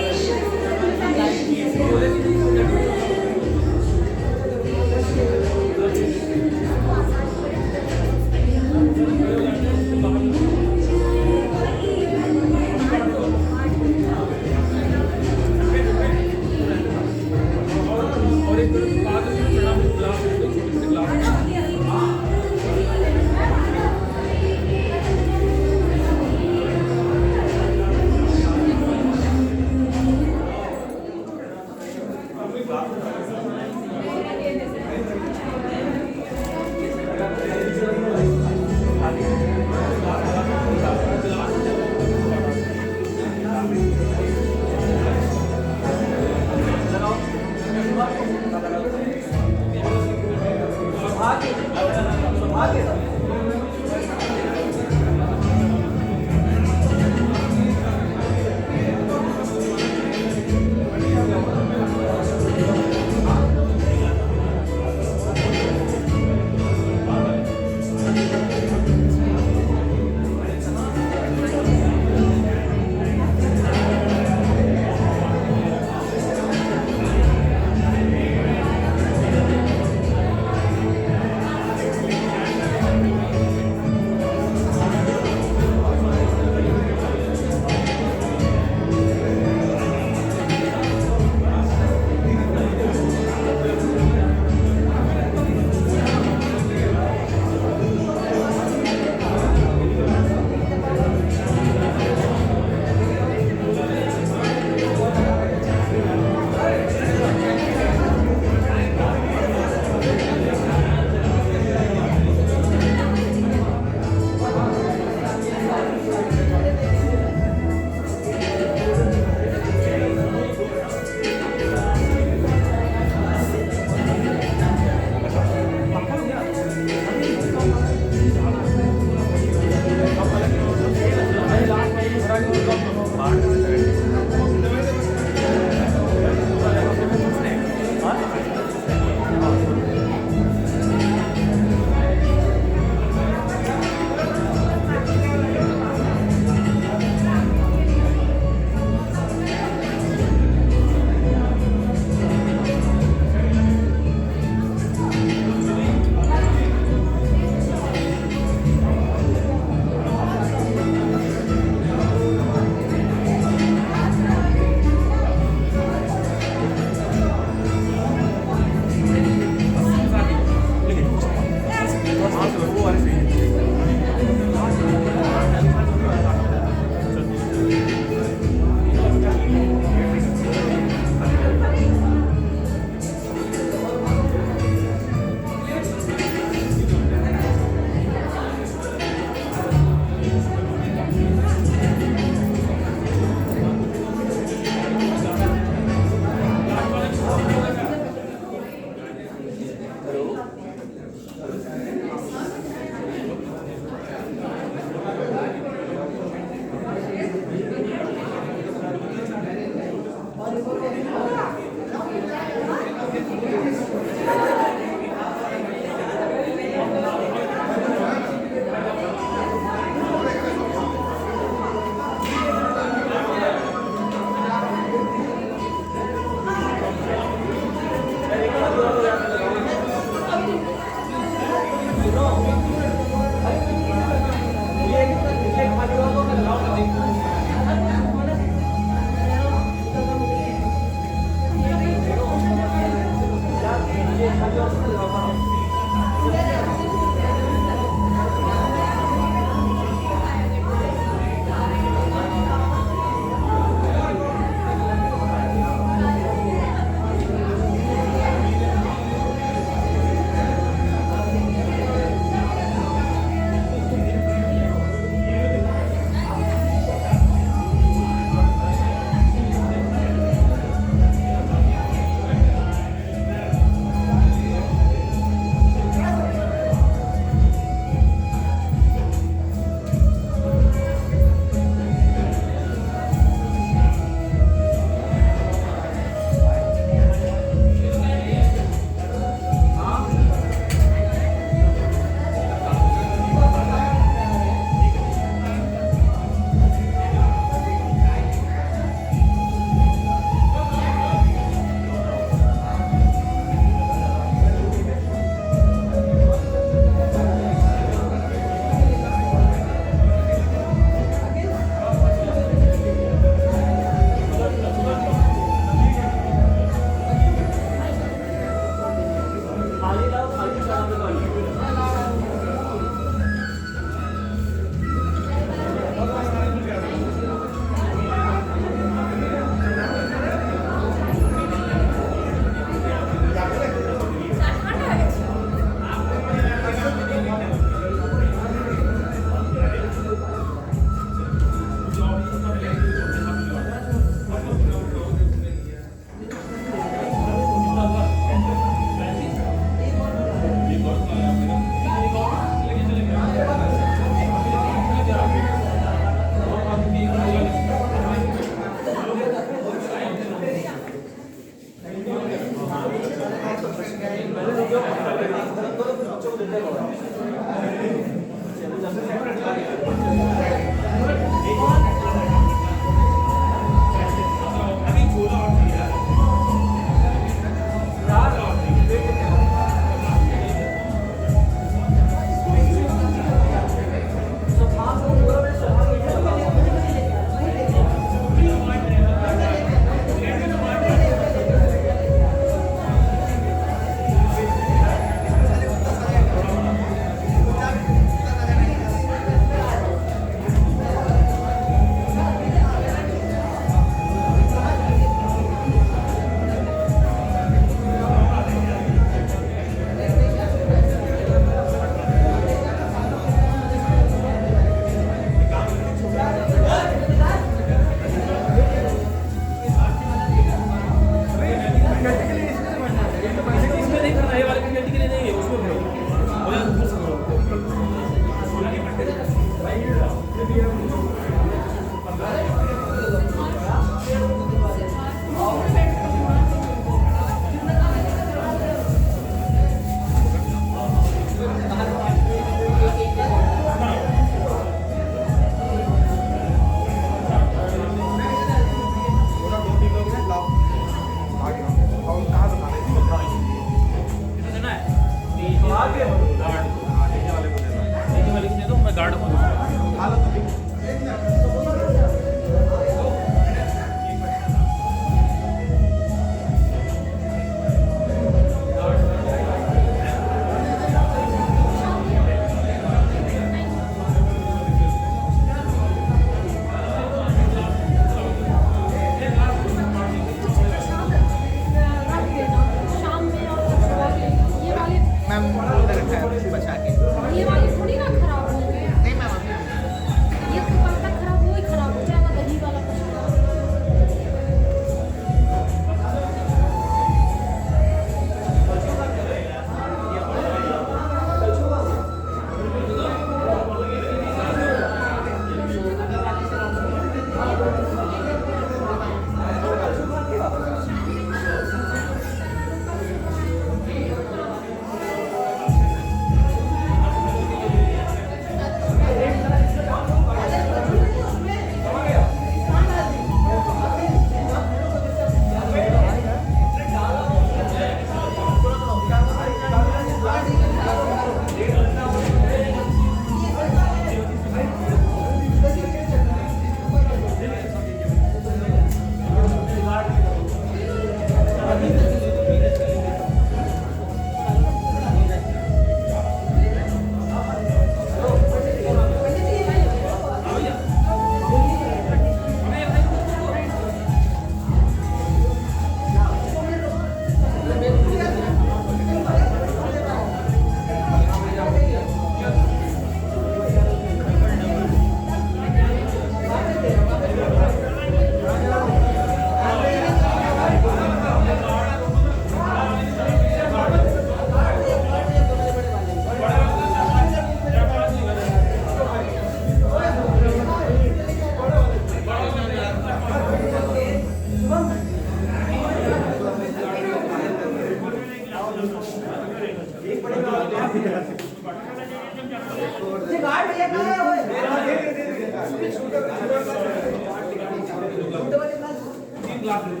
Thank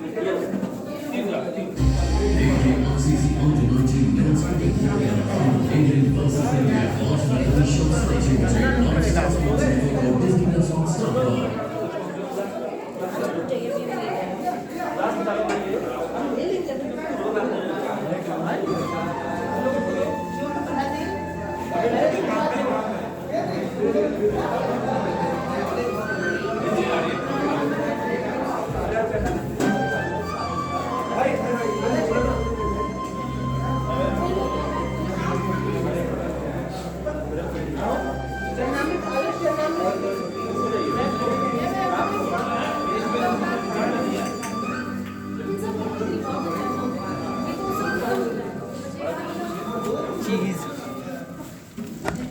you.